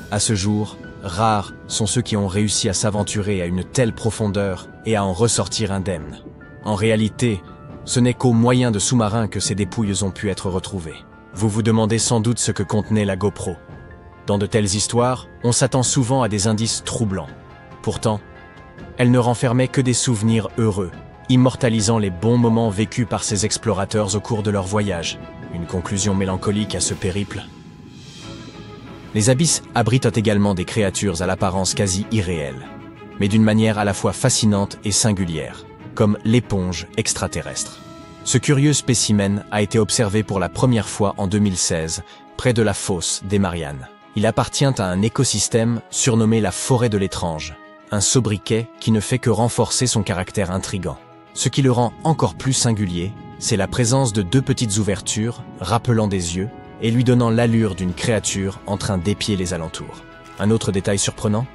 À ce jour, rares sont ceux qui ont réussi à s'aventurer à une telle profondeur et à en ressortir indemnes. En réalité, ce n'est qu'au moyen de sous-marins que ces dépouilles ont pu être retrouvées. Vous vous demandez sans doute ce que contenait la GoPro. Dans de telles histoires, on s'attend souvent à des indices troublants. Pourtant, elle ne renfermait que des souvenirs heureux, immortalisant les bons moments vécus par ces explorateurs au cours de leur voyage. Une conclusion mélancolique à ce périple. Les abysses abritent également des créatures à l'apparence quasi irréelle, mais d'une manière à la fois fascinante et singulière, comme l'éponge extraterrestre. Ce curieux spécimen a été observé pour la première fois en 2016, près de la fosse des Mariannes. Il appartient à un écosystème surnommé la forêt de l'étrange, un sobriquet qui ne fait que renforcer son caractère intrigant. Ce qui le rend encore plus singulier, c'est la présence de 2 petites ouvertures, rappelant des yeux, et lui donnant l'allure d'une créature en train d'épier les alentours. Un autre détail surprenant,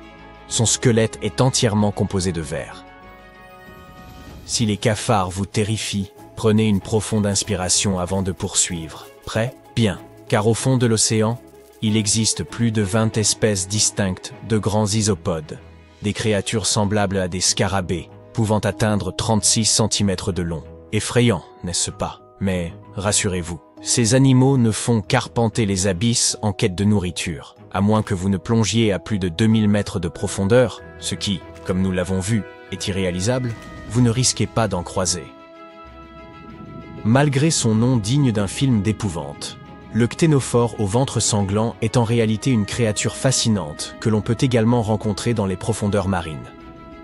son squelette est entièrement composé de verre. Si les cafards vous terrifient, prenez une profonde inspiration avant de poursuivre. Prêt? Bien, car au fond de l'océan, il existe plus de 20 espèces distinctes de grands isopodes, des créatures semblables à des scarabées, pouvant atteindre 36 cm de long. Effrayant, n'est-ce pas? Mais rassurez-vous, ces animaux ne font qu'arpenter les abysses en quête de nourriture, à moins que vous ne plongiez à plus de 2000 mètres de profondeur, ce qui, comme nous l'avons vu, est irréalisable, vous ne risquez pas d'en croiser. Malgré son nom digne d'un film d'épouvante, le cténophore au ventre sanglant est en réalité une créature fascinante que l'on peut également rencontrer dans les profondeurs marines.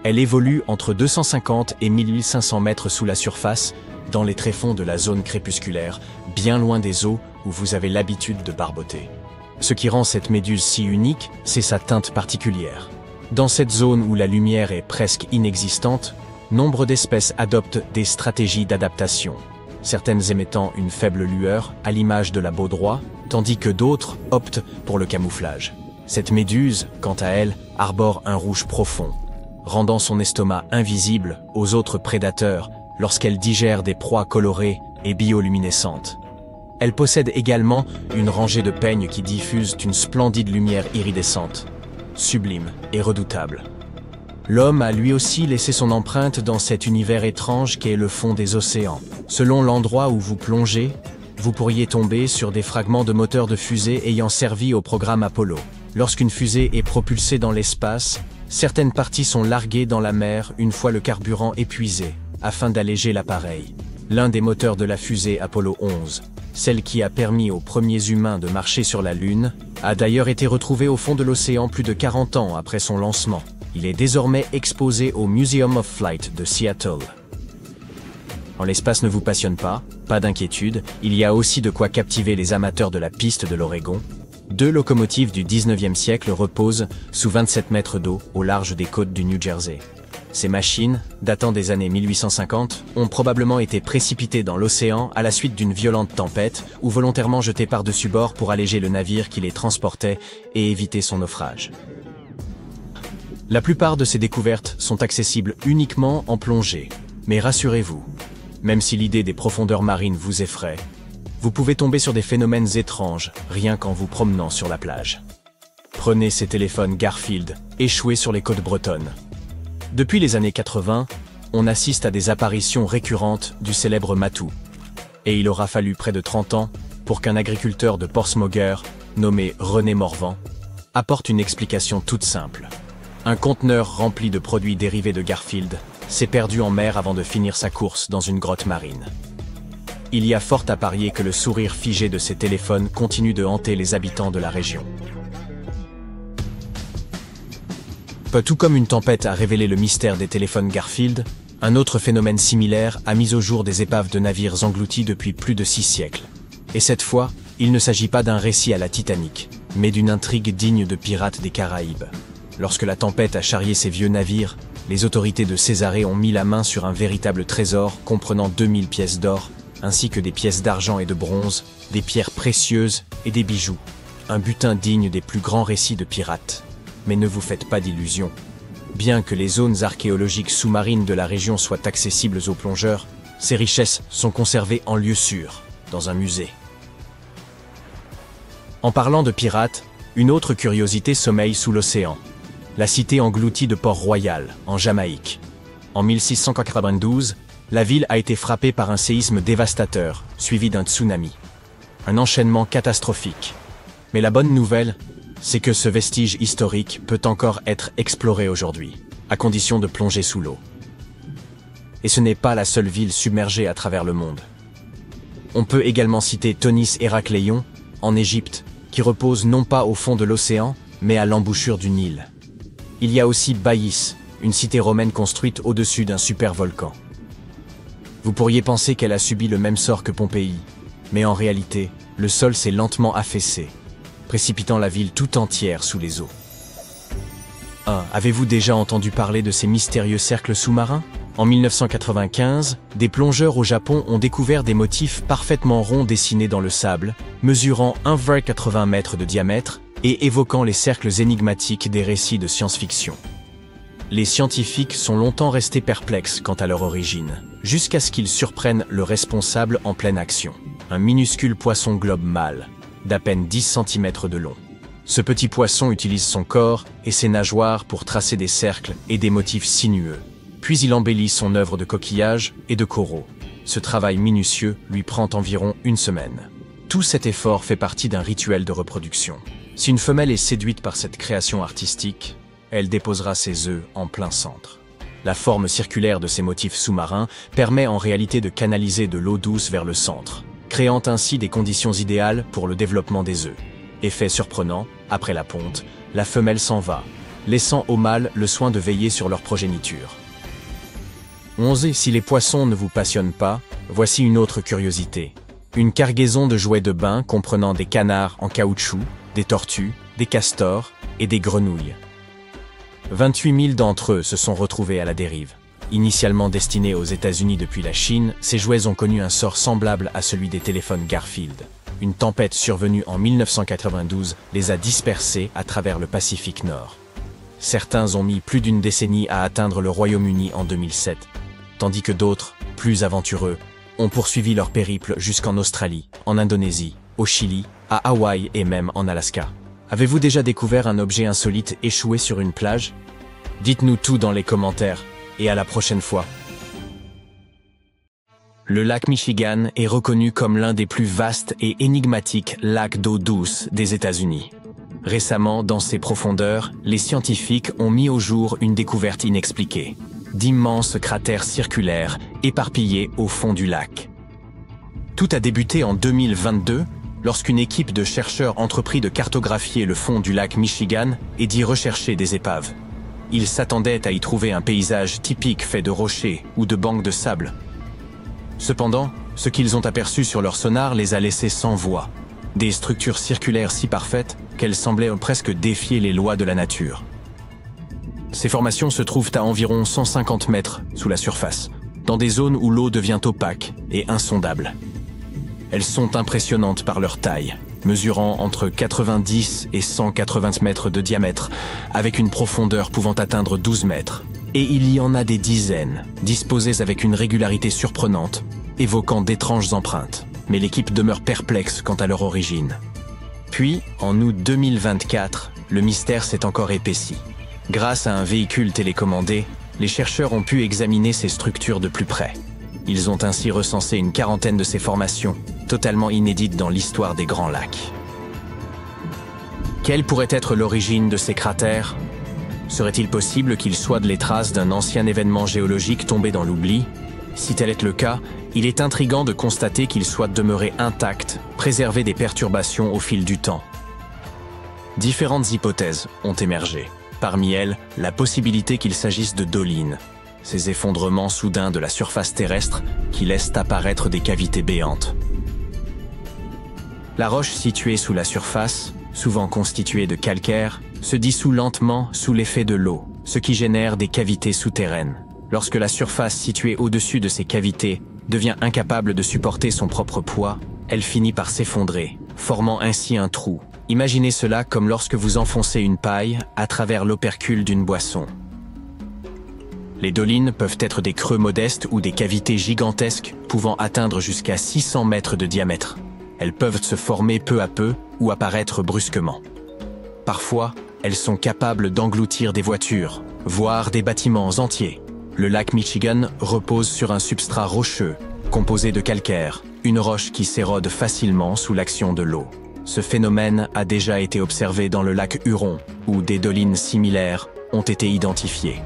Elle évolue entre 250 et 1500 mètres sous la surface, dans les tréfonds de la zone crépusculaire, bien loin des eaux où vous avez l'habitude de barboter. Ce qui rend cette méduse si unique, c'est sa teinte particulière. Dans cette zone où la lumière est presque inexistante, nombre d'espèces adoptent des stratégies d'adaptation, certaines émettant une faible lueur, à l'image de la baudroie, tandis que d'autres optent pour le camouflage. Cette méduse, quant à elle, arbore un rouge profond, rendant son estomac invisible aux autres prédateurs lorsqu'elle digère des proies colorées et bioluminescentes. Elle possède également une rangée de peignes qui diffusent une splendide lumière iridescente, sublime et redoutable. L'homme a lui aussi laissé son empreinte dans cet univers étrange qu'est le fond des océans. Selon l'endroit où vous plongez, vous pourriez tomber sur des fragments de moteurs de fusée ayant servi au programme Apollo. Lorsqu'une fusée est propulsée dans l'espace, certaines parties sont larguées dans la mer une fois le carburant épuisé, afin d'alléger l'appareil. L'un des moteurs de la fusée Apollo 11, celle qui a permis aux premiers humains de marcher sur la Lune, a d'ailleurs été retrouvé au fond de l'océan plus de 40 ans après son lancement. Il est désormais exposé au Museum of Flight de Seattle. L'espace ne vous passionne pas d'inquiétude, il y a aussi de quoi captiver les amateurs de la piste de l'Oregon. 2 locomotives du 19e siècle reposent sous 27 mètres d'eau au large des côtes du New Jersey. Ces machines, datant des années 1850, ont probablement été précipitées dans l'océan à la suite d'une violente tempête ou volontairement jetées par-dessus bord pour alléger le navire qui les transportait et éviter son naufrage. La plupart de ces découvertes sont accessibles uniquement en plongée, mais rassurez-vous, même si l'idée des profondeurs marines vous effraie, vous pouvez tomber sur des phénomènes étranges rien qu'en vous promenant sur la plage. Prenez ces téléphones Garfield, échoués sur les côtes bretonnes. Depuis les années 80, on assiste à des apparitions récurrentes du célèbre matou. Et il aura fallu près de 30 ans pour qu'un agriculteur de Portsmouth, nommé René Morvan, apporte une explication toute simple. Un conteneur rempli de produits dérivés de Garfield s'est perdu en mer avant de finir sa course dans une grotte marine. Il y a fort à parier que le sourire figé de ces téléphones continue de hanter les habitants de la région. Tout comme une tempête a révélé le mystère des téléphones Garfield, un autre phénomène similaire a mis au jour des épaves de navires engloutis depuis plus de 6 siècles. Et cette fois, il ne s'agit pas d'un récit à la Titanic, mais d'une intrigue digne de pirates des Caraïbes. Lorsque la tempête a charrié ces vieux navires, les autorités de Césarée ont mis la main sur un véritable trésor comprenant 2000 pièces d'or, ainsi que des pièces d'argent et de bronze, des pierres précieuses et des bijoux. Un butin digne des plus grands récits de pirates. Mais ne vous faites pas d'illusions. Bien que les zones archéologiques sous-marines de la région soient accessibles aux plongeurs, ces richesses sont conservées en lieu sûr, dans un musée. En parlant de pirates, une autre curiosité sommeille sous l'océan. La cité engloutie de Port-Royal, en Jamaïque. En 1692, la ville a été frappée par un séisme dévastateur, suivi d'un tsunami. Un enchaînement catastrophique. Mais la bonne nouvelle, c'est que ce vestige historique peut encore être exploré aujourd'hui, à condition de plonger sous l'eau. Et ce n'est pas la seule ville submergée à travers le monde. On peut également citer Tonis Héracléon, en Égypte, qui repose non pas au fond de l'océan, mais à l'embouchure du Nil. Il y a aussi Baïs, une cité romaine construite au-dessus d'un supervolcan. Vous pourriez penser qu'elle a subi le même sort que Pompéi, mais en réalité, le sol s'est lentement affaissé, précipitant la ville tout entière sous les eaux. Avez-vous déjà entendu parler de ces mystérieux cercles sous-marins? En 1995, des plongeurs au Japon ont découvert des motifs parfaitement ronds dessinés dans le sable, mesurant 1,80 m de diamètre et évoquant les cercles énigmatiques des récits de science-fiction. Les scientifiques sont longtemps restés perplexes quant à leur origine, jusqu'à ce qu'ils surprennent le responsable en pleine action. Un minuscule poisson globe mâle, d'à peine 10 cm de long. Ce petit poisson utilise son corps et ses nageoires pour tracer des cercles et des motifs sinueux, Puis il embellit son œuvre de coquillages et de coraux. Ce travail minutieux lui prend environ une semaine. Tout cet effort fait partie d'un rituel de reproduction. Si une femelle est séduite par cette création artistique, elle déposera ses œufs en plein centre. La forme circulaire de ces motifs sous-marins permet en réalité de canaliser de l'eau douce vers le centre, créant ainsi des conditions idéales pour le développement des œufs. Effet surprenant, après la ponte, la femelle s'en va, laissant au mâle le soin de veiller sur leur progéniture. Si les poissons ne vous passionnent pas, voici une autre curiosité. Une cargaison de jouets de bain comprenant des canards en caoutchouc, des tortues, des castors et des grenouilles. 28 000 d'entre eux se sont retrouvés à la dérive. Initialement destinés aux États-Unis depuis la Chine, ces jouets ont connu un sort semblable à celui des téléphones Garfield. Une tempête survenue en 1992 les a dispersés à travers le Pacifique Nord. Certains ont mis plus d'une décennie à atteindre le Royaume-Uni en 2007, tandis que d'autres, plus aventureux, ont poursuivi leur périple jusqu'en Australie, en Indonésie, au Chili, à Hawaï et même en Alaska. Avez-vous déjà découvert un objet insolite échoué sur une plage? Dites-nous tout dans les commentaires, et à la prochaine fois. Le lac Michigan est reconnu comme l'un des plus vastes et énigmatiques lacs d'eau douce des États-Unis. Récemment, dans ses profondeurs, les scientifiques ont mis au jour une découverte inexpliquée. D'immenses cratères circulaires éparpillés au fond du lac. Tout a débuté en 2022, lorsqu'une équipe de chercheurs entreprit de cartographier le fond du lac Michigan et d'y rechercher des épaves. Ils s'attendaient à y trouver un paysage typique fait de rochers ou de bancs de sable. Cependant, ce qu'ils ont aperçu sur leur sonar les a laissés sans voix. Des structures circulaires si parfaites qu'elles semblaient presque défier les lois de la nature. Ces formations se trouvent à environ 150 mètres sous la surface, dans des zones où l'eau devient opaque et insondable. Elles sont impressionnantes par leur taille, mesurant entre 90 et 180 mètres de diamètre, avec une profondeur pouvant atteindre 12 mètres. Et il y en a des dizaines, disposées avec une régularité surprenante, évoquant d'étranges empreintes. Mais l'équipe demeure perplexe quant à leur origine. Puis, en août 2024, le mystère s'est encore épaissi. Grâce à un véhicule télécommandé, les chercheurs ont pu examiner ces structures de plus près. Ils ont ainsi recensé une quarantaine de ces formations, totalement inédites dans l'histoire des Grands Lacs. Quelle pourrait être l'origine de ces cratères? Serait-il possible qu'ils soient les traces d'un ancien événement géologique tombé dans l'oubli? Si tel est le cas, il est intriguant de constater qu'ils soient demeurés intacts, préservés des perturbations au fil du temps. Différentes hypothèses ont émergé. Parmi elles, la possibilité qu'il s'agisse de dolines, ces effondrements soudains de la surface terrestre qui laissent apparaître des cavités béantes. La roche située sous la surface, souvent constituée de calcaire, se dissout lentement sous l'effet de l'eau, ce qui génère des cavités souterraines. Lorsque la surface située au-dessus de ces cavités devient incapable de supporter son propre poids, elle finit par s'effondrer, formant ainsi un trou. Imaginez cela comme lorsque vous enfoncez une paille à travers l'opercule d'une boisson. Les dolines peuvent être des creux modestes ou des cavités gigantesques pouvant atteindre jusqu'à 600 mètres de diamètre. Elles peuvent se former peu à peu ou apparaître brusquement. Parfois, elles sont capables d'engloutir des voitures, voire des bâtiments entiers. Le lac Michigan repose sur un substrat rocheux, composé de calcaire, une roche qui s'érode facilement sous l'action de l'eau. Ce phénomène a déjà été observé dans le lac Huron, où des dolines similaires ont été identifiées.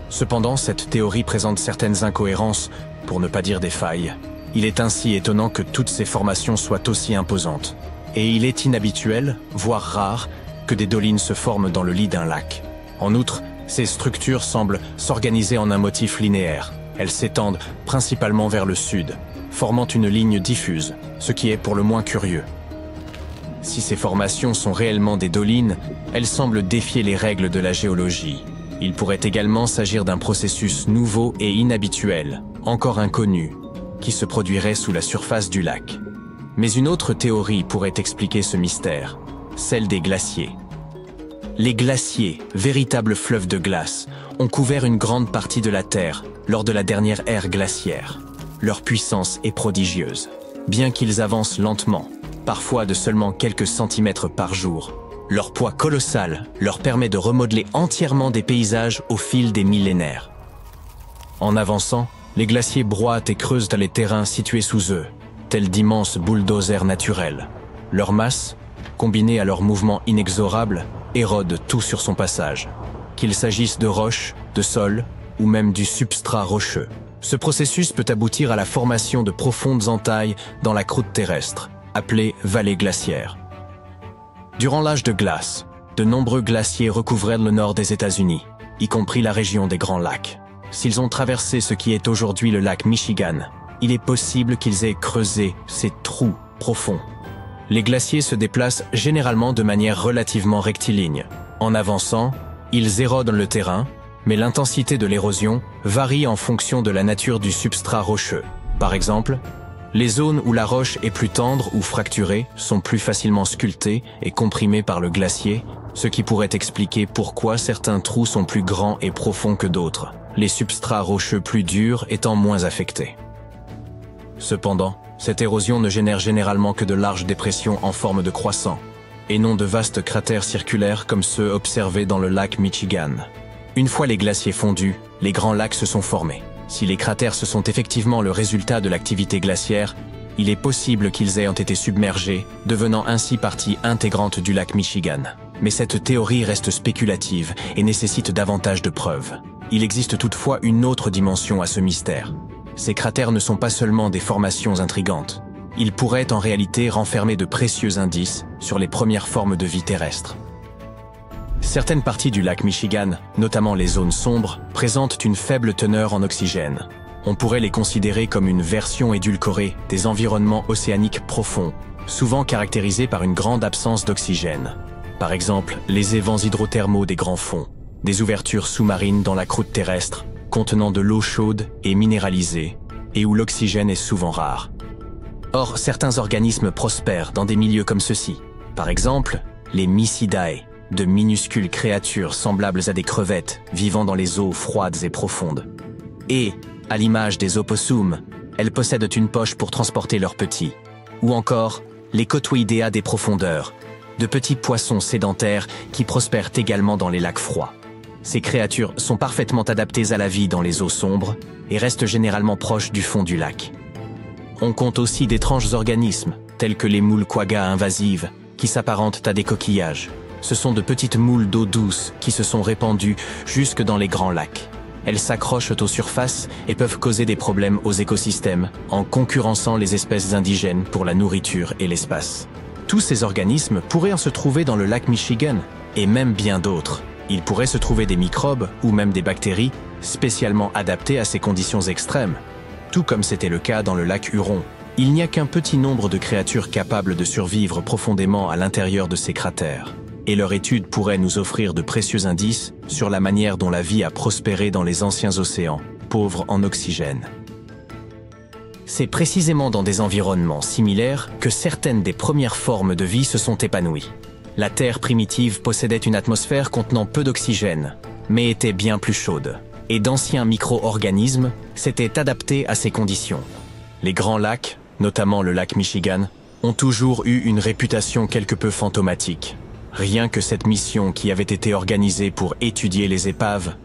Cependant, cette théorie présente certaines incohérences, pour ne pas dire des failles. Il est ainsi étonnant que toutes ces formations soient aussi imposantes. Et il est inhabituel, voire rare, que des dolines se forment dans le lit d'un lac. En outre, ces structures semblent s'organiser en un motif linéaire. Elles s'étendent principalement vers le sud, formant une ligne diffuse, ce qui est pour le moins curieux. Si ces formations sont réellement des dolines, elles semblent défier les règles de la géologie. Il pourrait également s'agir d'un processus nouveau et inhabituel, encore inconnu, qui se produirait sous la surface du lac. Mais une autre théorie pourrait expliquer ce mystère, celle des glaciers. Les glaciers, véritables fleuves de glace, ont couvert une grande partie de la Terre lors de la dernière ère glaciaire. Leur puissance est prodigieuse. Bien qu'ils avancent lentement, parfois de seulement quelques centimètres par jour, leur poids colossal leur permet de remodeler entièrement des paysages au fil des millénaires. En avançant, les glaciers broient et creusent les terrains situés sous eux, tels d'immenses bulldozers naturels. Leur masse, combinée à leur mouvement inexorable, érode tout sur son passage. Qu'il s'agisse de roches, de sol ou même du substrat rocheux. Ce processus peut aboutir à la formation de profondes entailles dans la croûte terrestre, appelées vallées glaciaires. Durant l'âge de glace, de nombreux glaciers recouvraient le nord des États-Unis, y compris la région des Grands Lacs. S'ils ont traversé ce qui est aujourd'hui le lac Michigan, il est possible qu'ils aient creusé ces trous profonds. Les glaciers se déplacent généralement de manière relativement rectiligne. En avançant, ils érodent le terrain, mais l'intensité de l'érosion varie en fonction de la nature du substrat rocheux. Par exemple, les zones où la roche est plus tendre ou fracturée sont plus facilement sculptées et comprimées par le glacier, ce qui pourrait expliquer pourquoi certains trous sont plus grands et profonds que d'autres, les substrats rocheux plus durs étant moins affectés. Cependant, cette érosion ne génère généralement que de larges dépressions en forme de croissant, et non de vastes cratères circulaires comme ceux observés dans le lac Michigan. Une fois les glaciers fondus, les grands lacs se sont formés. Si les cratères se sont effectivement le résultat de l'activité glaciaire, il est possible qu'ils aient été submergés, devenant ainsi partie intégrante du lac Michigan. Mais cette théorie reste spéculative et nécessite davantage de preuves. Il existe toutefois une autre dimension à ce mystère. Ces cratères ne sont pas seulement des formations intrigantes. Ils pourraient en réalité renfermer de précieux indices sur les premières formes de vie terrestre. Certaines parties du lac Michigan, notamment les zones sombres, présentent une faible teneur en oxygène. On pourrait les considérer comme une version édulcorée des environnements océaniques profonds, souvent caractérisés par une grande absence d'oxygène. Par exemple, les évents hydrothermaux des grands fonds, des ouvertures sous-marines dans la croûte terrestre, contenant de l'eau chaude et minéralisée, et où l'oxygène est souvent rare. Or, certains organismes prospèrent dans des milieux comme ceux-ci. Par exemple, les Mysidae, de minuscules créatures semblables à des crevettes vivant dans les eaux froides et profondes. Et, à l'image des opossums, elles possèdent une poche pour transporter leurs petits. Ou encore, les Cotoidea des profondeurs, de petits poissons sédentaires qui prospèrent également dans les lacs froids. Ces créatures sont parfaitement adaptées à la vie dans les eaux sombres et restent généralement proches du fond du lac. On compte aussi d'étranges organismes, tels que les moules quagga invasives, qui s'apparentent à des coquillages. Ce sont de petites moules d'eau douce qui se sont répandues jusque dans les grands lacs. Elles s'accrochent aux surfaces et peuvent causer des problèmes aux écosystèmes en concurrençant les espèces indigènes pour la nourriture et l'espace. Tous ces organismes pourraient se trouver dans le lac Michigan, et même bien d'autres. Il pourrait se trouver des microbes ou même des bactéries spécialement adaptées à ces conditions extrêmes, tout comme c'était le cas dans le lac Huron. Il n'y a qu'un petit nombre de créatures capables de survivre profondément à l'intérieur de ces cratères, et leur étude pourrait nous offrir de précieux indices sur la manière dont la vie a prospéré dans les anciens océans, pauvres en oxygène. C'est précisément dans des environnements similaires que certaines des premières formes de vie se sont épanouies. La Terre primitive possédait une atmosphère contenant peu d'oxygène, mais était bien plus chaude, et d'anciens micro-organismes s'étaient adaptés à ces conditions. Les grands lacs, notamment le lac Michigan, ont toujours eu une réputation quelque peu fantomatique. Rien que cette mission qui avait été organisée pour étudier les épaves,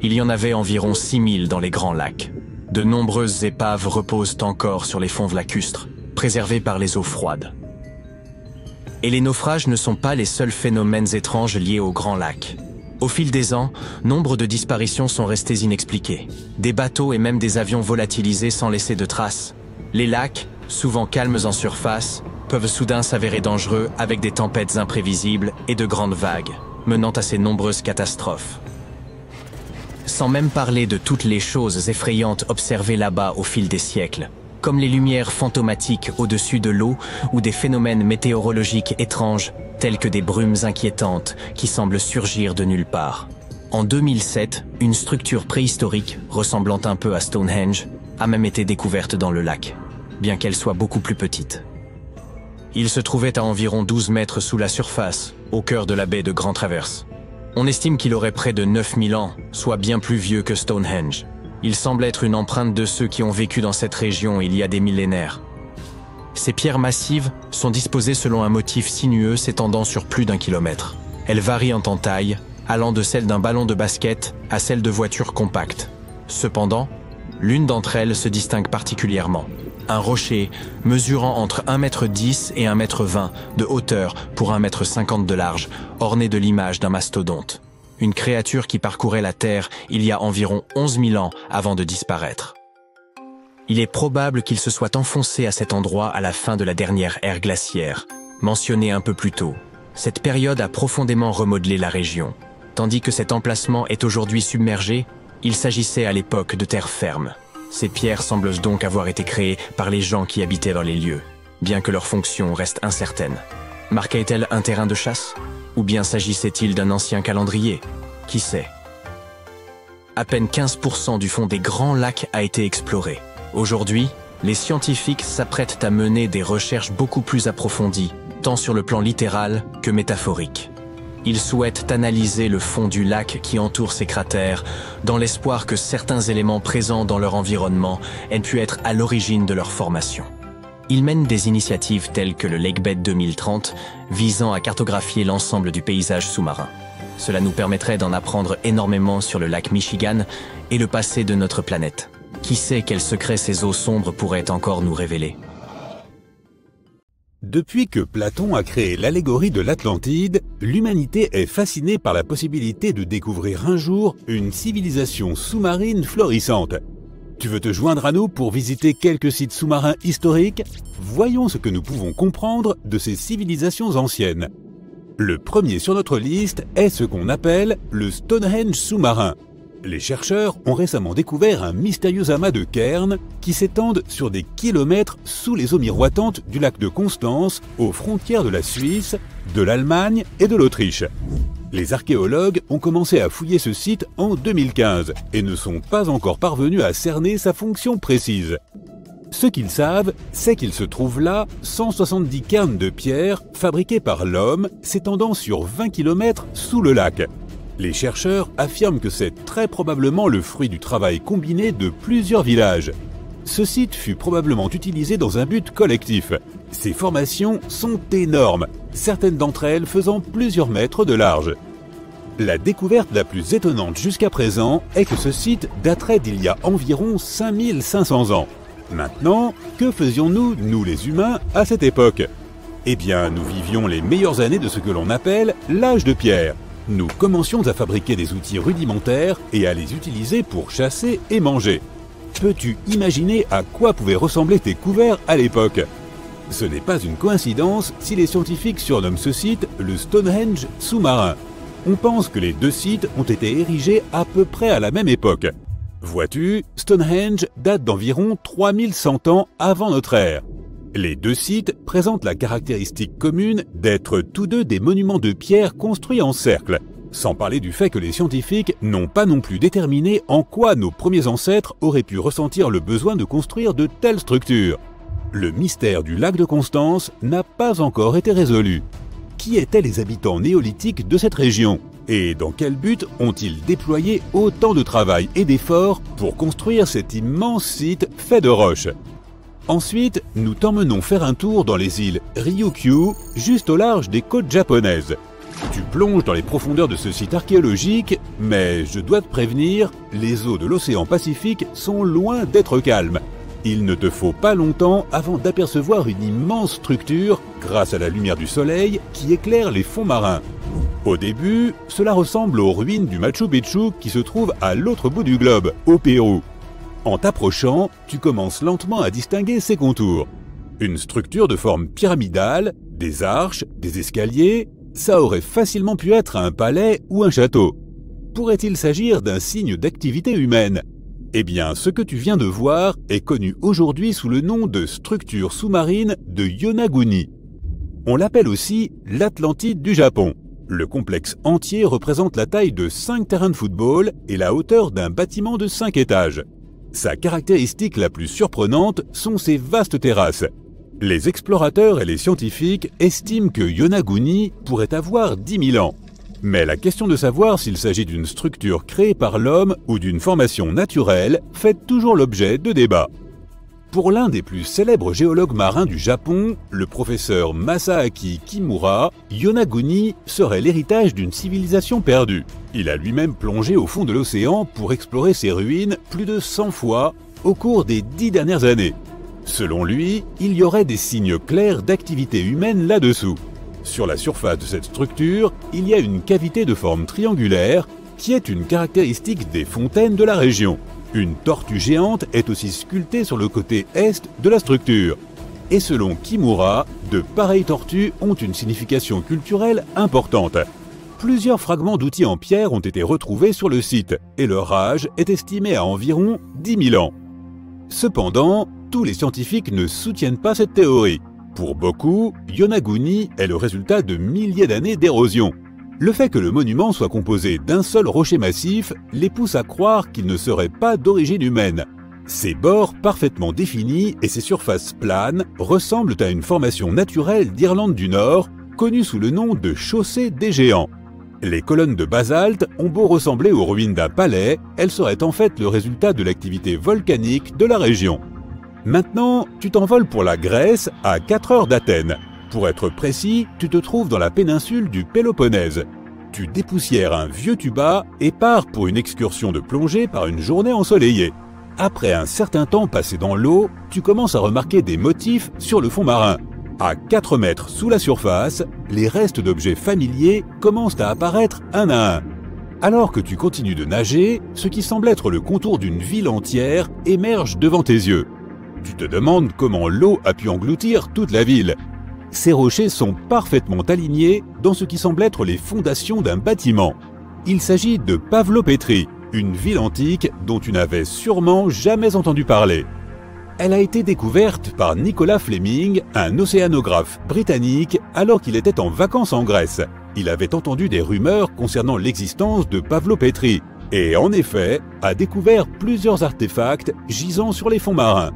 il y en avait environ 6000 dans les grands lacs. De nombreuses épaves reposent encore sur les fonds lacustres, préservés par les eaux froides. Et les naufrages ne sont pas les seuls phénomènes étranges liés aux grands lacs. Au fil des ans, nombre de disparitions sont restées inexpliquées. Des bateaux et même des avions volatilisés sans laisser de traces. Les lacs, souvent calmes en surface, peuvent soudain s'avérer dangereux avec des tempêtes imprévisibles et de grandes vagues, menant à ces nombreuses catastrophes. Sans même parler de toutes les choses effrayantes observées là-bas au fil des siècles, comme les lumières fantomatiques au-dessus de l'eau ou des phénomènes météorologiques étranges, tels que des brumes inquiétantes qui semblent surgir de nulle part. En 2007, une structure préhistorique, ressemblant un peu à Stonehenge, a même été découverte dans le lac, bien qu'elle soit beaucoup plus petite. Il se trouvait à environ 12 mètres sous la surface, au cœur de la baie de Grand Traverse. On estime qu'il aurait près de 9000 ans, soit bien plus vieux que Stonehenge. Il semble être une empreinte de ceux qui ont vécu dans cette région il y a des millénaires. Ces pierres massives sont disposées selon un motif sinueux s'étendant sur plus d'1 kilomètre. Elles varient en taille, allant de celle d'un ballon de basket à celle de voitures compactes. Cependant, L'une d'entre elles se distingue particulièrement. Un rocher mesurant entre 1,10 m et 1,20 m de hauteur pour 1,50 m de large, orné de l'image d'un mastodonte. Une créature qui parcourait la Terre il y a environ 11 000 ans avant de disparaître. Il est probable qu'il se soit enfoncé à cet endroit à la fin de la dernière ère glaciaire, mentionnée un peu plus tôt. Cette période a profondément remodelé la région. Tandis que cet emplacement est aujourd'hui submergé, il s'agissait à l'époque de terre ferme. Ces pierres semblent donc avoir été créées par les gens qui habitaient dans les lieux, bien que leur fonction reste incertaine. Marquait-elle un terrain de chasse? Ou bien s'agissait-il d'un ancien calendrier? Qui sait? À peine 15% du fond des grands lacs a été exploré. Aujourd'hui, les scientifiques s'apprêtent à mener des recherches beaucoup plus approfondies, tant sur le plan littéral que métaphorique. Ils souhaitent analyser le fond du lac qui entoure ces cratères, dans l'espoir que certains éléments présents dans leur environnement aient pu être à l'origine de leur formation. Ils mènent des initiatives telles que le Lakebed 2030, visant à cartographier l'ensemble du paysage sous-marin. Cela nous permettrait d'en apprendre énormément sur le lac Michigan et le passé de notre planète. Qui sait quels secrets ces eaux sombres pourraient encore nous révéler? Depuis que Platon a créé l'allégorie de l'Atlantide, l'humanité est fascinée par la possibilité de découvrir un jour une civilisation sous-marine florissante. Tu veux te joindre à nous pour visiter quelques sites sous-marins historiques? Voyons ce que nous pouvons comprendre de ces civilisations anciennes. Le premier sur notre liste est ce qu'on appelle le Stonehenge sous-marin. Les chercheurs ont récemment découvert un mystérieux amas de cairns qui s'étendent sur des kilomètres sous les eaux miroitantes du lac de Constance, aux frontières de la Suisse, de l'Allemagne et de l'Autriche. Les archéologues ont commencé à fouiller ce site en 2015 et ne sont pas encore parvenus à cerner sa fonction précise. Ce qu'ils savent, c'est qu'il se trouve là 170 cairns de pierre fabriqués par l'homme s'étendant sur 20 km sous le lac. Les chercheurs affirment que c'est très probablement le fruit du travail combiné de plusieurs villages. Ce site fut probablement utilisé dans un but collectif. Ces formations sont énormes, certaines d'entre elles faisant plusieurs mètres de large. La découverte la plus étonnante jusqu'à présent est que ce site daterait d'il y a environ 5500 ans. Maintenant, que faisions-nous, nous les humains, à cette époque? Eh bien, nous vivions les meilleures années de ce que l'on appelle l'âge de pierre. Nous commencions à fabriquer des outils rudimentaires et à les utiliser pour chasser et manger. Peux-tu imaginer à quoi pouvaient ressembler tes couverts à l'époque? Ce n'est pas une coïncidence si les scientifiques surnomment ce site le Stonehenge sous-marin. On pense que les deux sites ont été érigés à peu près à la même époque. Vois-tu, Stonehenge date d'environ 3100 ans avant notre ère. Les deux sites présentent la caractéristique commune d'être tous deux des monuments de pierre construits en cercle, sans parler du fait que les scientifiques n'ont pas non plus déterminé en quoi nos premiers ancêtres auraient pu ressentir le besoin de construire de telles structures. Le mystère du lac de Constance n'a pas encore été résolu. Qui étaient les habitants néolithiques de cette région? Et dans quel but ont-ils déployé autant de travail et d'efforts pour construire cet immense site fait de roches? Ensuite, nous t'emmenons faire un tour dans les îles Ryukyu, juste au large des côtes japonaises. Tu plonges dans les profondeurs de ce site archéologique, mais je dois te prévenir, les eaux de l'océan Pacifique sont loin d'être calmes. Il ne te faut pas longtemps avant d'apercevoir une immense structure, grâce à la lumière du soleil, qui éclaire les fonds marins. Au début, cela ressemble aux ruines du Machu Picchu qui se trouve à l'autre bout du globe, au Pérou. En t'approchant, tu commences lentement à distinguer ses contours. Une structure de forme pyramidale, des arches, des escaliers, ça aurait facilement pu être un palais ou un château. Pourrait-il s'agir d'un signe d'activité humaine? Eh bien, ce que tu viens de voir est connu aujourd'hui sous le nom de structure sous-marine de Yonaguni. On l'appelle aussi l'Atlantide du Japon. Le complexe entier représente la taille de 5 terrains de football et la hauteur d'un bâtiment de 5 étages. Sa caractéristique la plus surprenante sont ses vastes terrasses. Les explorateurs et les scientifiques estiment que Yonaguni pourrait avoir 10 000 ans. Mais la question de savoir s'il s'agit d'une structure créée par l'homme ou d'une formation naturelle fait toujours l'objet de débats. Pour l'un des plus célèbres géologues marins du Japon, le professeur Masaaki Kimura, Yonaguni serait l'héritage d'une civilisation perdue. Il a lui-même plongé au fond de l'océan pour explorer ses ruines plus de 100 fois au cours des 10 dernières années. Selon lui, il y aurait des signes clairs d'activité humaine là-dessous. Sur la surface de cette structure, il y a une cavité de forme triangulaire qui est une caractéristique des fontaines de la région. Une tortue géante est aussi sculptée sur le côté est de la structure. Et selon Kimura, de pareilles tortues ont une signification culturelle importante. Plusieurs fragments d'outils en pierre ont été retrouvés sur le site et leur âge est estimé à environ 10 000 ans. Cependant, tous les scientifiques ne soutiennent pas cette théorie. Pour beaucoup, Yonaguni est le résultat de milliers d'années d'érosion. Le fait que le monument soit composé d'un seul rocher massif les pousse à croire qu'il ne serait pas d'origine humaine. Ses bords parfaitement définis et ses surfaces planes ressemblent à une formation naturelle d'Irlande du Nord, connue sous le nom de chaussée des géants. Les colonnes de basalte ont beau ressembler aux ruines d'un palais, elles seraient en fait le résultat de l'activité volcanique de la région. Maintenant, tu t'envoles pour la Grèce à 4 heures d'Athènes. Pour être précis, tu te trouves dans la péninsule du Péloponnèse. Tu dépoussières un vieux tuba et pars pour une excursion de plongée par une journée ensoleillée. Après un certain temps passé dans l'eau, tu commences à remarquer des motifs sur le fond marin. À 4 mètres sous la surface, les restes d'objets familiers commencent à apparaître un à un. Alors que tu continues de nager, ce qui semble être le contour d'une ville entière émerge devant tes yeux. Tu te demandes comment l'eau a pu engloutir toute la ville. Ces rochers sont parfaitement alignés dans ce qui semble être les fondations d'un bâtiment. Il s'agit de Pavlopétrie, une ville antique dont tu n'avais sûrement jamais entendu parler. Elle a été découverte par Nicolas Fleming, un océanographe britannique, alors qu'il était en vacances en Grèce. Il avait entendu des rumeurs concernant l'existence de Pavlopétrie et, en effet, a découvert plusieurs artefacts gisant sur les fonds marins.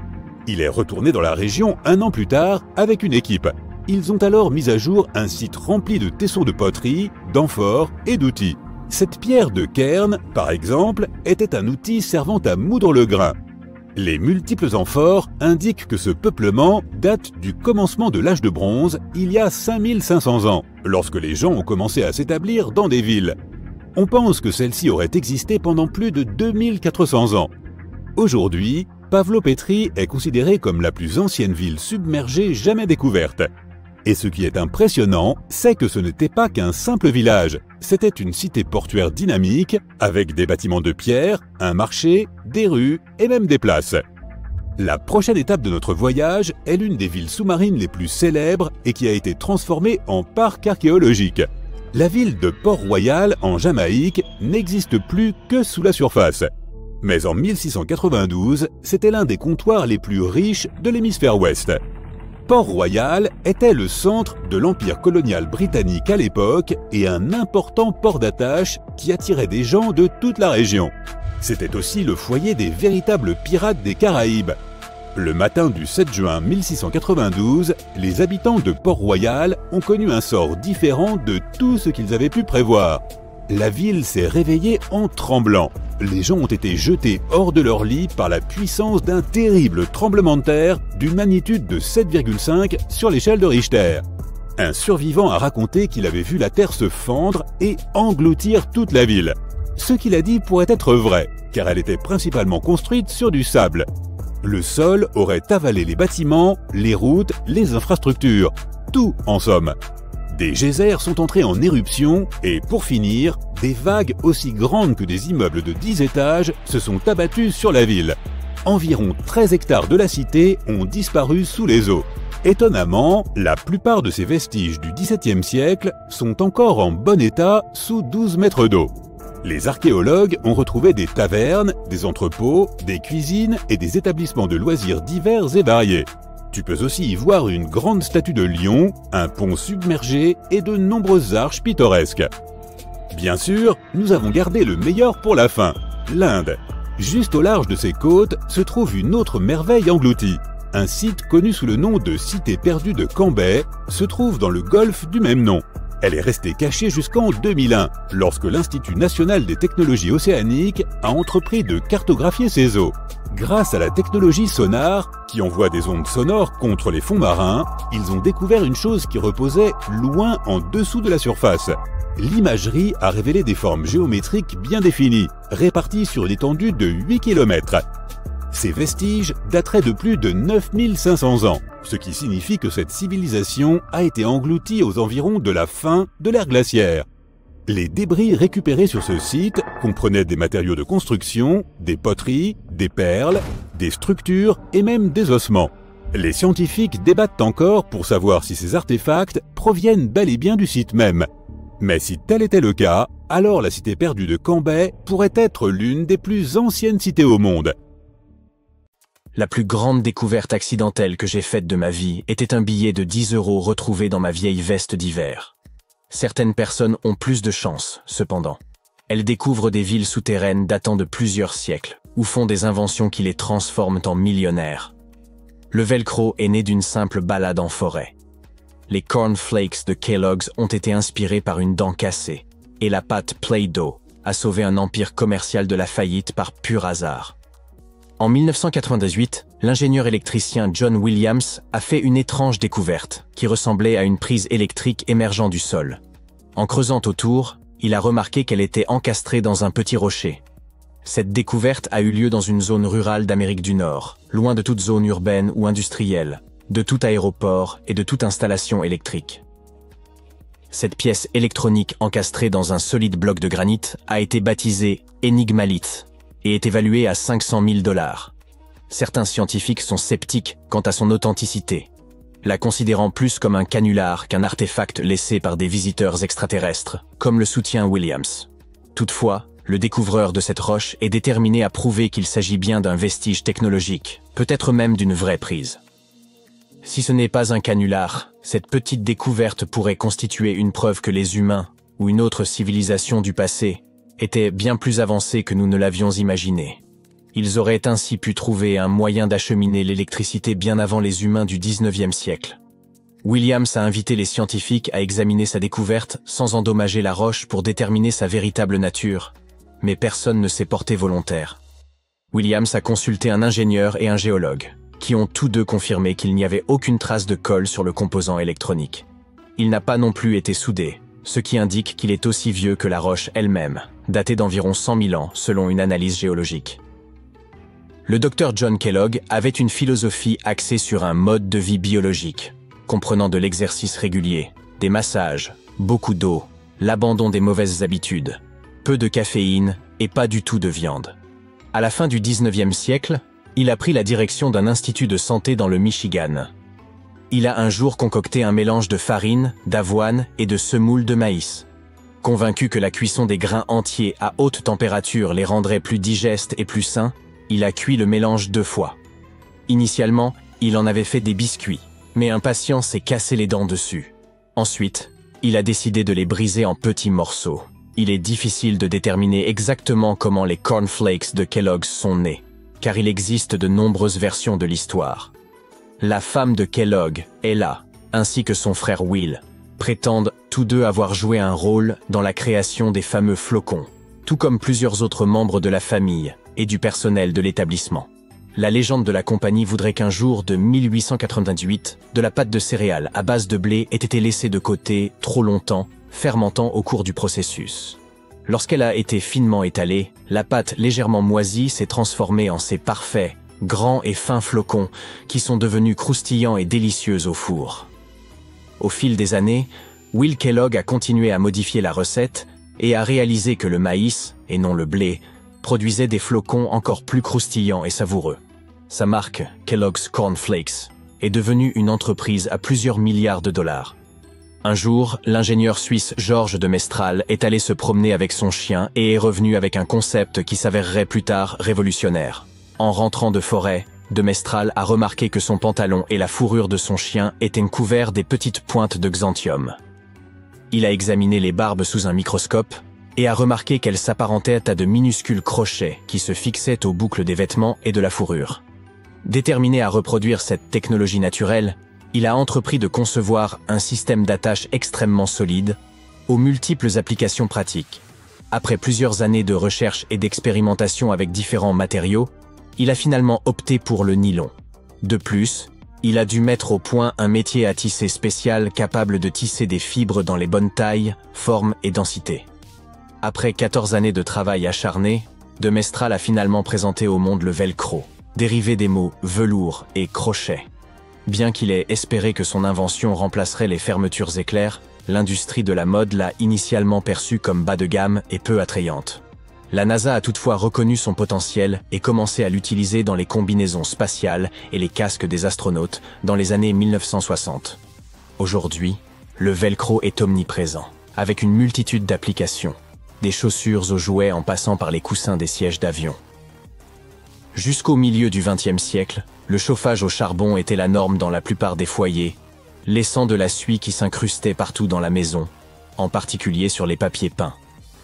Il est retourné dans la région un an plus tard avec une équipe. Ils ont alors mis à jour un site rempli de tessons de poterie, d'amphores et d'outils. Cette pierre de cairn, par exemple, était un outil servant à moudre le grain. Les multiples amphores indiquent que ce peuplement date du commencement de l'âge de bronze, il y a 5500 ans, lorsque les gens ont commencé à s'établir dans des villes. On pense que celle-ci aurait existé pendant plus de 2400 ans. Aujourd'hui, Pavlopétrie est considérée comme la plus ancienne ville submergée jamais découverte. Et ce qui est impressionnant, c'est que ce n'était pas qu'un simple village, c'était une cité portuaire dynamique, avec des bâtiments de pierre, un marché, des rues et même des places. La prochaine étape de notre voyage est l'une des villes sous-marines les plus célèbres et qui a été transformée en parc archéologique. La ville de Port-Royal, en Jamaïque, n'existe plus que sous la surface. Mais en 1692, c'était l'un des comptoirs les plus riches de l'hémisphère ouest. Port-Royal était le centre de l'empire colonial britannique à l'époque et un important port d'attache qui attirait des gens de toute la région. C'était aussi le foyer des véritables pirates des Caraïbes. Le matin du 7 juin 1692, les habitants de Port-Royal ont connu un sort différent de tout ce qu'ils avaient pu prévoir. La ville s'est réveillée en tremblant. Les gens ont été jetés hors de leur lit par la puissance d'un terrible tremblement de terre d'une magnitude de 7,5 sur l'échelle de Richter. Un survivant a raconté qu'il avait vu la terre se fendre et engloutir toute la ville. Ce qu'il a dit pourrait être vrai, car elle était principalement construite sur du sable. Le sol aurait avalé les bâtiments, les routes, les infrastructures, tout en somme. Des geysers sont entrés en éruption et, pour finir, des vagues aussi grandes que des immeubles de 10 étages se sont abattus sur la ville. Environ 13 hectares de la cité ont disparu sous les eaux. Étonnamment, la plupart de ces vestiges du XVIIe siècle sont encore en bon état sous 12 mètres d'eau. Les archéologues ont retrouvé des tavernes, des entrepôts, des cuisines et des établissements de loisirs divers et variés. Tu peux aussi y voir une grande statue de lion, un pont submergé et de nombreuses arches pittoresques. Bien sûr, nous avons gardé le meilleur pour la fin, l'Inde. Juste au large de ses côtes se trouve une autre merveille engloutie. Un site connu sous le nom de Cité perdue de Cambay se trouve dans le golfe du même nom. Elle est restée cachée jusqu'en 2001, lorsque l'Institut national des technologies océaniques a entrepris de cartographier ses eaux. Grâce à la technologie sonar, qui envoie des ondes sonores contre les fonds marins, ils ont découvert une chose qui reposait loin en dessous de la surface. L'imagerie a révélé des formes géométriques bien définies, réparties sur une étendue de 8 km. Ces vestiges dateraient de plus de 9500 ans, ce qui signifie que cette civilisation a été engloutie aux environs de la fin de l'ère glaciaire. Les débris récupérés sur ce site comprenaient des matériaux de construction, des poteries, des perles, des structures et même des ossements. Les scientifiques débattent encore pour savoir si ces artefacts proviennent bel et bien du site même. Mais si tel était le cas, alors la cité perdue de Cambay pourrait être l'une des plus anciennes cités au monde. La plus grande découverte accidentelle que j'ai faite de ma vie était un billet de 10 € retrouvé dans ma vieille veste d'hiver. Certaines personnes ont plus de chance, cependant. Elles découvrent des villes souterraines datant de plusieurs siècles, ou font des inventions qui les transforment en millionnaires. Le velcro est né d'une simple balade en forêt. Les cornflakes de Kellogg's ont été inspirés par une dent cassée, et la pâte Play-Doh a sauvé un empire commercial de la faillite par pur hasard. En 1998, l'ingénieur électricien John Williams a fait une étrange découverte qui ressemblait à une prise électrique émergeant du sol. En creusant autour, il a remarqué qu'elle était encastrée dans un petit rocher. Cette découverte a eu lieu dans une zone rurale d'Amérique du Nord, loin de toute zone urbaine ou industrielle, de tout aéroport et de toute installation électrique. Cette pièce électronique encastrée dans un solide bloc de granit a été baptisée énigmalite et est évaluée à 500 000 $. Certains scientifiques sont sceptiques quant à son authenticité, la considérant plus comme un canular qu'un artefact laissé par des visiteurs extraterrestres, comme le soutient Williams. Toutefois, le découvreur de cette roche est déterminé à prouver qu'il s'agit bien d'un vestige technologique, peut-être même d'une vraie prise. Si ce n'est pas un canular, cette petite découverte pourrait constituer une preuve que les humains, ou une autre civilisation du passé, étaient bien plus avancés que nous ne l'avions imaginé. Ils auraient ainsi pu trouver un moyen d'acheminer l'électricité bien avant les humains du 19e siècle. Williams a invité les scientifiques à examiner sa découverte sans endommager la roche pour déterminer sa véritable nature, mais personne ne s'est porté volontaire. Williams a consulté un ingénieur et un géologue, qui ont tous deux confirmé qu'il n'y avait aucune trace de colle sur le composant électronique. Il n'a pas non plus été soudé, ce qui indique qu'il est aussi vieux que la roche elle-même, datée d'environ 100 000 ans selon une analyse géologique. Le docteur John Kellogg avait une philosophie axée sur un mode de vie biologique, comprenant de l'exercice régulier, des massages, beaucoup d'eau, l'abandon des mauvaises habitudes, peu de caféine et pas du tout de viande. À la fin du 19e siècle, il a pris la direction d'un institut de santé dans le Michigan. Il a un jour concocté un mélange de farine, d'avoine et de semoule de maïs. Convaincu que la cuisson des grains entiers à haute température les rendrait plus digestes et plus sains, il a cuit le mélange 2 fois. Initialement, il en avait fait des biscuits, mais un patient s'est cassé les dents dessus. Ensuite, il a décidé de les briser en petits morceaux. Il est difficile de déterminer exactement comment les cornflakes de Kellogg's sont nés, car il existe de nombreuses versions de l'histoire. La femme de Kellogg, Ella, ainsi que son frère Will, prétendent tous deux avoir joué un rôle dans la création des fameux flocons, tout comme plusieurs autres membres de la famille et du personnel de l'établissement. La légende de la compagnie voudrait qu'un jour de 1898, de la pâte de céréales à base de blé ait été laissée de côté trop longtemps, fermentant au cours du processus. Lorsqu'elle a été finement étalée, la pâte légèrement moisie s'est transformée en ces parfaits, grands et fins flocons qui sont devenus croustillants et délicieux au four. Au fil des années, Will Kellogg a continué à modifier la recette et a réalisé que le maïs, et non le blé, produisait des flocons encore plus croustillants et savoureux. Sa marque, Kellogg's Corn Flakes, est devenue une entreprise à plusieurs milliards de dollars. Un jour, l'ingénieur suisse Georges de Mestral est allé se promener avec son chien et est revenu avec un concept qui s'avérerait plus tard révolutionnaire. En rentrant de forêt, de Mestral a remarqué que son pantalon et la fourrure de son chien étaient couverts des petites pointes de xanthium. Il a examiné les barbes sous un microscope et a remarqué qu'elles s'apparentaient à de minuscules crochets qui se fixaient aux boucles des vêtements et de la fourrure. Déterminé à reproduire cette technologie naturelle, il a entrepris de concevoir un système d'attache extrêmement solide, aux multiples applications pratiques. Après plusieurs années de recherche et d'expérimentation avec différents matériaux, il a finalement opté pour le nylon. De plus, il a dû mettre au point un métier à tisser spécial capable de tisser des fibres dans les bonnes tailles, formes et densités. Après 14 années de travail acharné, de Mestral a finalement présenté au monde le velcro, dérivé des mots velours et crochet. Bien qu'il ait espéré que son invention remplacerait les fermetures éclairs, l'industrie de la mode l'a initialement perçue comme bas de gamme et peu attrayante. La NASA a toutefois reconnu son potentiel et commencé à l'utiliser dans les combinaisons spatiales et les casques des astronautes dans les années 1960. Aujourd'hui, le velcro est omniprésent, avec une multitude d'applications, des chaussures aux jouets en passant par les coussins des sièges d'avion. Jusqu'au milieu du XXe siècle, le chauffage au charbon était la norme dans la plupart des foyers, laissant de la suie qui s'incrustait partout dans la maison, en particulier sur les papiers peints.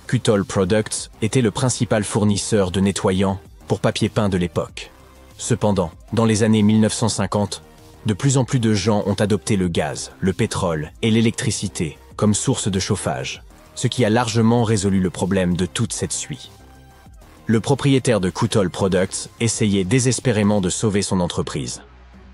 Kuttol Products était le principal fournisseur de nettoyants pour papier peint de l'époque. Cependant, dans les années 1950, de plus en plus de gens ont adopté le gaz, le pétrole et l'électricité comme source de chauffage, ce qui a largement résolu le problème de toute cette suie. Le propriétaire de Kuttol Products essayait désespérément de sauver son entreprise.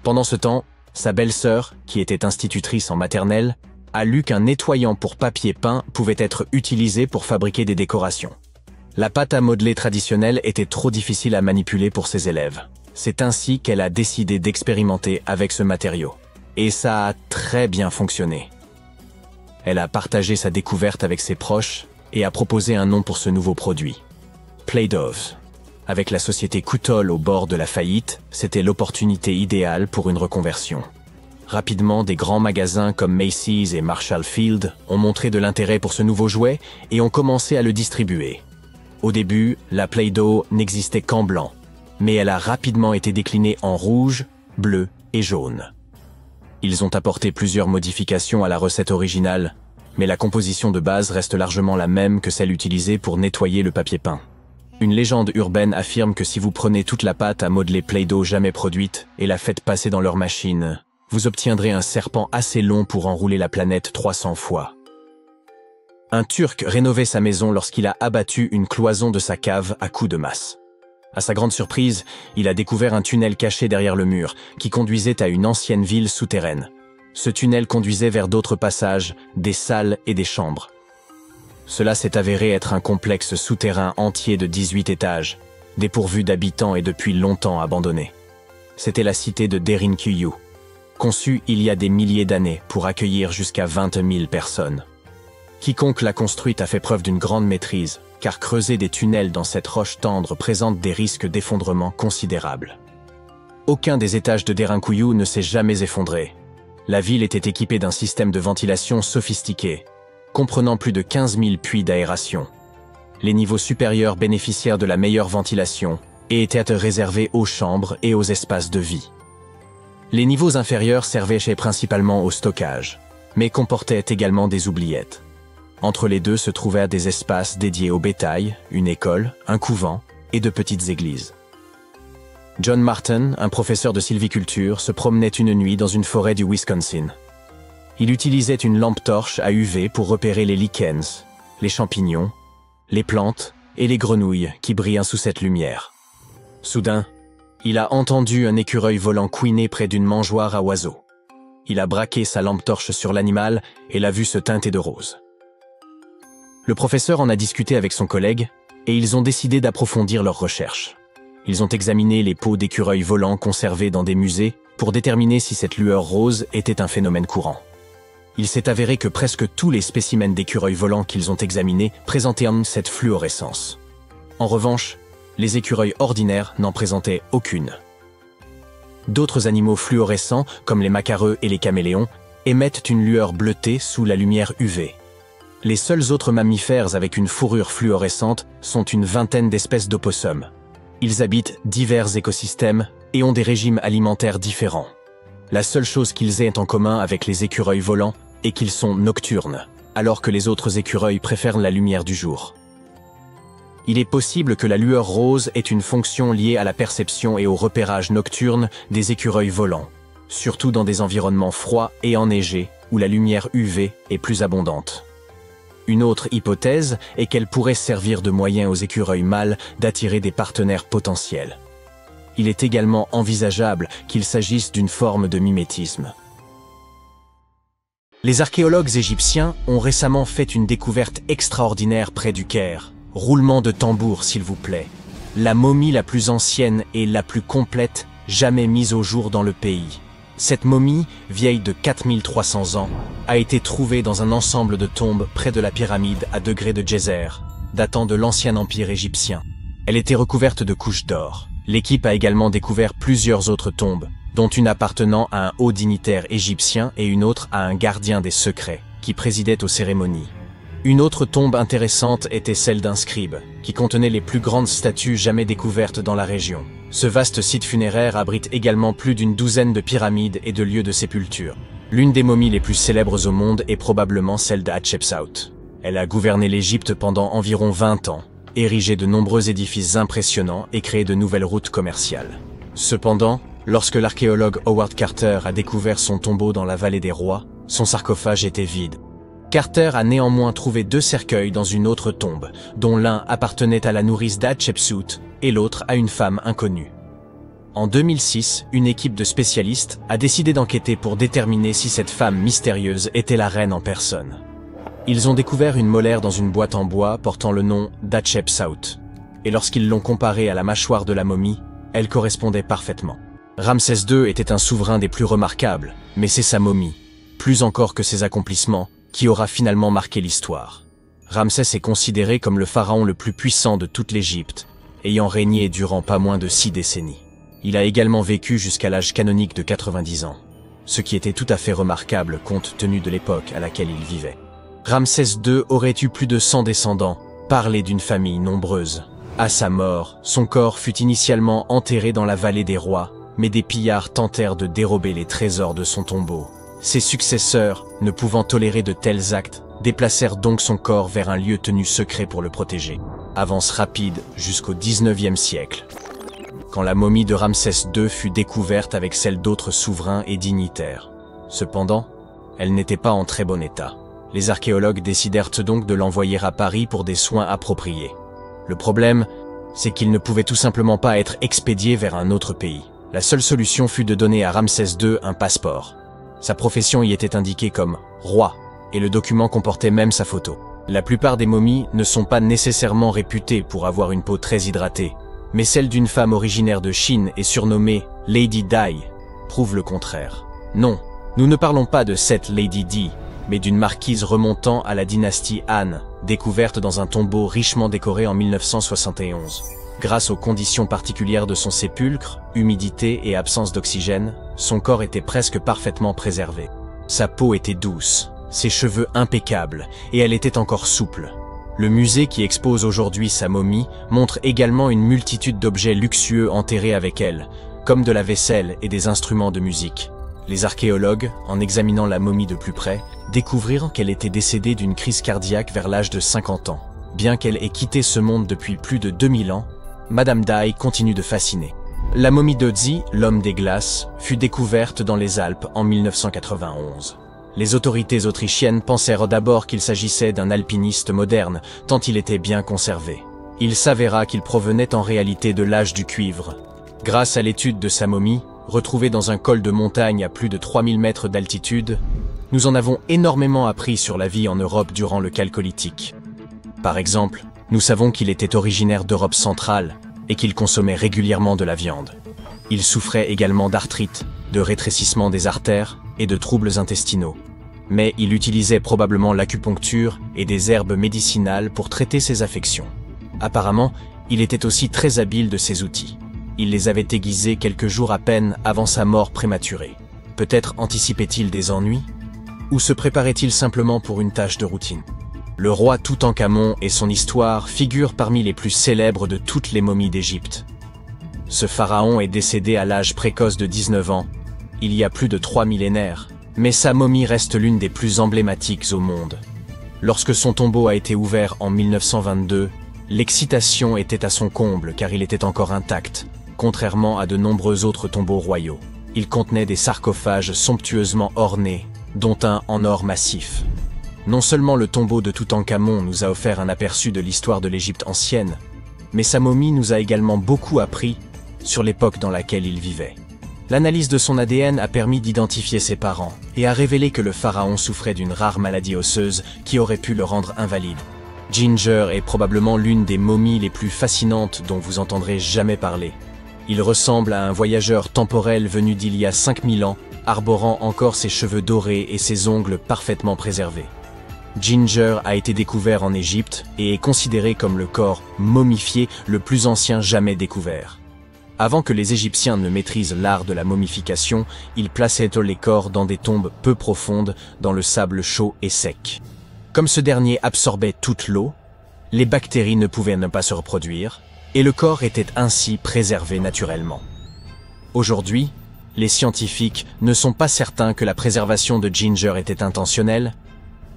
Pendant ce temps, sa belle-sœur, qui était institutrice en maternelle, a lu qu'un nettoyant pour papier peint pouvait être utilisé pour fabriquer des décorations. La pâte à modeler traditionnelle était trop difficile à manipuler pour ses élèves. C'est ainsi qu'elle a décidé d'expérimenter avec ce matériau. Et ça a très bien fonctionné. Elle a partagé sa découverte avec ses proches et a proposé un nom pour ce nouveau produit. Play-Doh. Avec la société Kuttol au bord de la faillite, c'était l'opportunité idéale pour une reconversion. Rapidement, des grands magasins comme Macy's et Marshall Field ont montré de l'intérêt pour ce nouveau jouet et ont commencé à le distribuer. Au début, la Play-Doh n'existait qu'en blanc, mais elle a rapidement été déclinée en rouge, bleu et jaune. Ils ont apporté plusieurs modifications à la recette originale, mais la composition de base reste largement la même que celle utilisée pour nettoyer le papier peint. Une légende urbaine affirme que si vous prenez toute la pâte à modeler Play-Doh jamais produite et la faites passer dans leur machine, vous obtiendrez un serpent assez long pour enrouler la planète 300 fois. Un Turc rénovait sa maison lorsqu'il a abattu une cloison de sa cave à coups de masse. À sa grande surprise, il a découvert un tunnel caché derrière le mur qui conduisait à une ancienne ville souterraine. Ce tunnel conduisait vers d'autres passages, des salles et des chambres. Cela s'est avéré être un complexe souterrain entier de 18 étages, dépourvu d'habitants et depuis longtemps abandonné. C'était la cité de Derinkuyu, conçue il y a des milliers d'années pour accueillir jusqu'à 20 000 personnes. Quiconque l'a construite a fait preuve d'une grande maîtrise, car creuser des tunnels dans cette roche tendre présente des risques d'effondrement considérables. Aucun des étages de Derinkuyu ne s'est jamais effondré. La ville était équipée d'un système de ventilation sophistiqué, comprenant plus de 15 000 puits d'aération. Les niveaux supérieurs bénéficièrent de la meilleure ventilation et étaient réservés aux chambres et aux espaces de vie. Les niveaux inférieurs servaient principalement au stockage, mais comportaient également des oubliettes. Entre les deux se trouvaient des espaces dédiés au bétail, une école, un couvent et de petites églises. John Martin, un professeur de sylviculture, se promenait une nuit dans une forêt du Wisconsin. Il utilisait une lampe torche à UV pour repérer les lichens, les champignons, les plantes et les grenouilles qui brillent sous cette lumière. Soudain, il a entendu un écureuil volant couiner près d'une mangeoire à oiseaux. Il a braqué sa lampe torche sur l'animal et l'a vu se teinter de rose. Le professeur en a discuté avec son collègue et ils ont décidé d'approfondir leurs recherches. Ils ont examiné les peaux d'écureuils volants conservées dans des musées pour déterminer si cette lueur rose était un phénomène courant. Il s'est avéré que presque tous les spécimens d'écureuils volants qu'ils ont examinés présentaient cette fluorescence. En revanche, les écureuils ordinaires n'en présentaient aucune. D'autres animaux fluorescents, comme les macareux et les caméléons, émettent une lueur bleutée sous la lumière UV. Les seuls autres mammifères avec une fourrure fluorescente sont une vingtaine d'espèces d'opossums. Ils habitent divers écosystèmes et ont des régimes alimentaires différents. La seule chose qu'ils aient en commun avec les écureuils volants est qu'ils sont nocturnes, alors que les autres écureuils préfèrent la lumière du jour. Il est possible que la lueur rose ait une fonction liée à la perception et au repérage nocturne des écureuils volants, surtout dans des environnements froids et enneigés où la lumière UV est plus abondante. Une autre hypothèse est qu'elle pourrait servir de moyen aux écureuils mâles d'attirer des partenaires potentiels. Il est également envisageable qu'il s'agisse d'une forme de mimétisme. Les archéologues égyptiens ont récemment fait une découverte extraordinaire près du Caire. Roulement de tambour, s'il vous plaît. la momie la plus ancienne et la plus complète jamais mise au jour dans le pays. Cette momie, vieille de 4300 ans, a été trouvée dans un ensemble de tombes près de la pyramide à degrés de Djéser, datant de l'ancien empire égyptien. Elle était recouverte de couches d'or. L'équipe a également découvert plusieurs autres tombes, dont une appartenant à un haut dignitaire égyptien et une autre à un gardien des secrets, qui présidait aux cérémonies. Une autre tombe intéressante était celle d'un scribe, qui contenait les plus grandes statues jamais découvertes dans la région. Ce vaste site funéraire abrite également plus d'une douzaine de pyramides et de lieux de sépulture. L'une des momies les plus célèbres au monde est probablement celle d'Hatshepsut. Elle a gouverné l'Égypte pendant environ 20 ans, érigé de nombreux édifices impressionnants et créé de nouvelles routes commerciales. Cependant, lorsque l'archéologue Howard Carter a découvert son tombeau dans la vallée des rois, son sarcophage était vide. Carter a néanmoins trouvé 2 cercueils dans une autre tombe, dont l'un appartenait à la nourrice d'Hatshepsut et l'autre à une femme inconnue. En 2006, une équipe de spécialistes a décidé d'enquêter pour déterminer si cette femme mystérieuse était la reine en personne. Ils ont découvert une molaire dans une boîte en bois portant le nom d'Hatshepsut, et lorsqu'ils l'ont comparée à la mâchoire de la momie, elle correspondait parfaitement. Ramsès II était un souverain des plus remarquables, mais c'est sa momie, plus encore que ses accomplissements, qui aura finalement marqué l'histoire. Ramsès est considéré comme le pharaon le plus puissant de toute l'Égypte, ayant régné durant pas moins de 6 décennies. Il a également vécu jusqu'à l'âge canonique de 90 ans, ce qui était tout à fait remarquable compte tenu de l'époque à laquelle il vivait. Ramsès II aurait eu plus de 100 descendants, parlé d'une famille nombreuse. À sa mort, son corps fut initialement enterré dans la vallée des rois, mais des pillards tentèrent de dérober les trésors de son tombeau. Ses successeurs, ne pouvant tolérer de tels actes, déplacèrent donc son corps vers un lieu tenu secret pour le protéger. Avance rapide jusqu'au 19e siècle, quand la momie de Ramsès II fut découverte avec celle d'autres souverains et dignitaires. Cependant, elle n'était pas en très bon état. Les archéologues décidèrent donc de l'envoyer à Paris pour des soins appropriés. Le problème, c'est qu'il ne pouvait tout simplement pas être expédié vers un autre pays. La seule solution fut de donner à Ramsès II un passeport. Sa profession y était indiquée comme « roi », et le document comportait même sa photo. La plupart des momies ne sont pas nécessairement réputées pour avoir une peau très hydratée, mais celle d'une femme originaire de Chine et surnommée Lady Di prouve le contraire. Non, nous ne parlons pas de cette Lady Di, mais d'une marquise remontant à la dynastie Han, découverte dans un tombeau richement décoré en 1971. Grâce aux conditions particulières de son sépulcre, humidité et absence d'oxygène, son corps était presque parfaitement préservé. Sa peau était douce, ses cheveux impeccables, et elle était encore souple. Le musée qui expose aujourd'hui sa momie montre également une multitude d'objets luxueux enterrés avec elle, comme de la vaisselle et des instruments de musique. Les archéologues, en examinant la momie de plus près, découvrirent qu'elle était décédée d'une crise cardiaque vers l'âge de 50 ans. Bien qu'elle ait quitté ce monde depuis plus de 2000 ans, Madame Di continue de fasciner. La momie d'Ötzi, l'homme des glaces, fut découverte dans les Alpes en 1991. Les autorités autrichiennes pensèrent d'abord qu'il s'agissait d'un alpiniste moderne, tant il était bien conservé. Il s'avéra qu'il provenait en réalité de l'âge du cuivre. Grâce à l'étude de sa momie, retrouvée dans un col de montagne à plus de 3000 mètres d'altitude, nous en avons énormément appris sur la vie en Europe durant le Chalcolithique. Par exemple, nous savons qu'il était originaire d'Europe centrale et qu'il consommait régulièrement de la viande. Il souffrait également d'arthrite, de rétrécissement des artères et de troubles intestinaux. Mais il utilisait probablement l'acupuncture et des herbes médicinales pour traiter ses affections. Apparemment, il était aussi très habile de ses outils. Il les avait aiguisés quelques jours à peine avant sa mort prématurée. Peut-être anticipait-il des ennuis? Ou se préparait-il simplement pour une tâche de routine? Le roi Toutankhamon et son histoire figurent parmi les plus célèbres de toutes les momies d'Égypte. Ce pharaon est décédé à l'âge précoce de 19 ans, il y a plus de 3 millénaires, mais sa momie reste l'une des plus emblématiques au monde. Lorsque son tombeau a été ouvert en 1922, l'excitation était à son comble car il était encore intact, contrairement à de nombreux autres tombeaux royaux. Il contenait des sarcophages somptueusement ornés, dont un en or massif. Non seulement le tombeau de Toutankhamon nous a offert un aperçu de l'histoire de l'Égypte ancienne, mais sa momie nous a également beaucoup appris sur l'époque dans laquelle il vivait. L'analyse de son ADN a permis d'identifier ses parents et a révélé que le pharaon souffrait d'une rare maladie osseuse qui aurait pu le rendre invalide. Ginger est probablement l'une des momies les plus fascinantes dont vous entendrez jamais parler. Il ressemble à un voyageur temporel venu d'il y a 5000 ans, arborant encore ses cheveux dorés et ses ongles parfaitement préservés. Ginger a été découvert en Égypte et est considéré comme le corps momifié le plus ancien jamais découvert. Avant que les Égyptiens ne maîtrisent l'art de la momification, ils plaçaient les corps dans des tombes peu profondes, dans le sable chaud et sec. Comme ce dernier absorbait toute l'eau, les bactéries ne pouvaient ne pas se reproduire, et le corps était ainsi préservé naturellement. Aujourd'hui, les scientifiques ne sont pas certains que la préservation de Ginger était intentionnelle,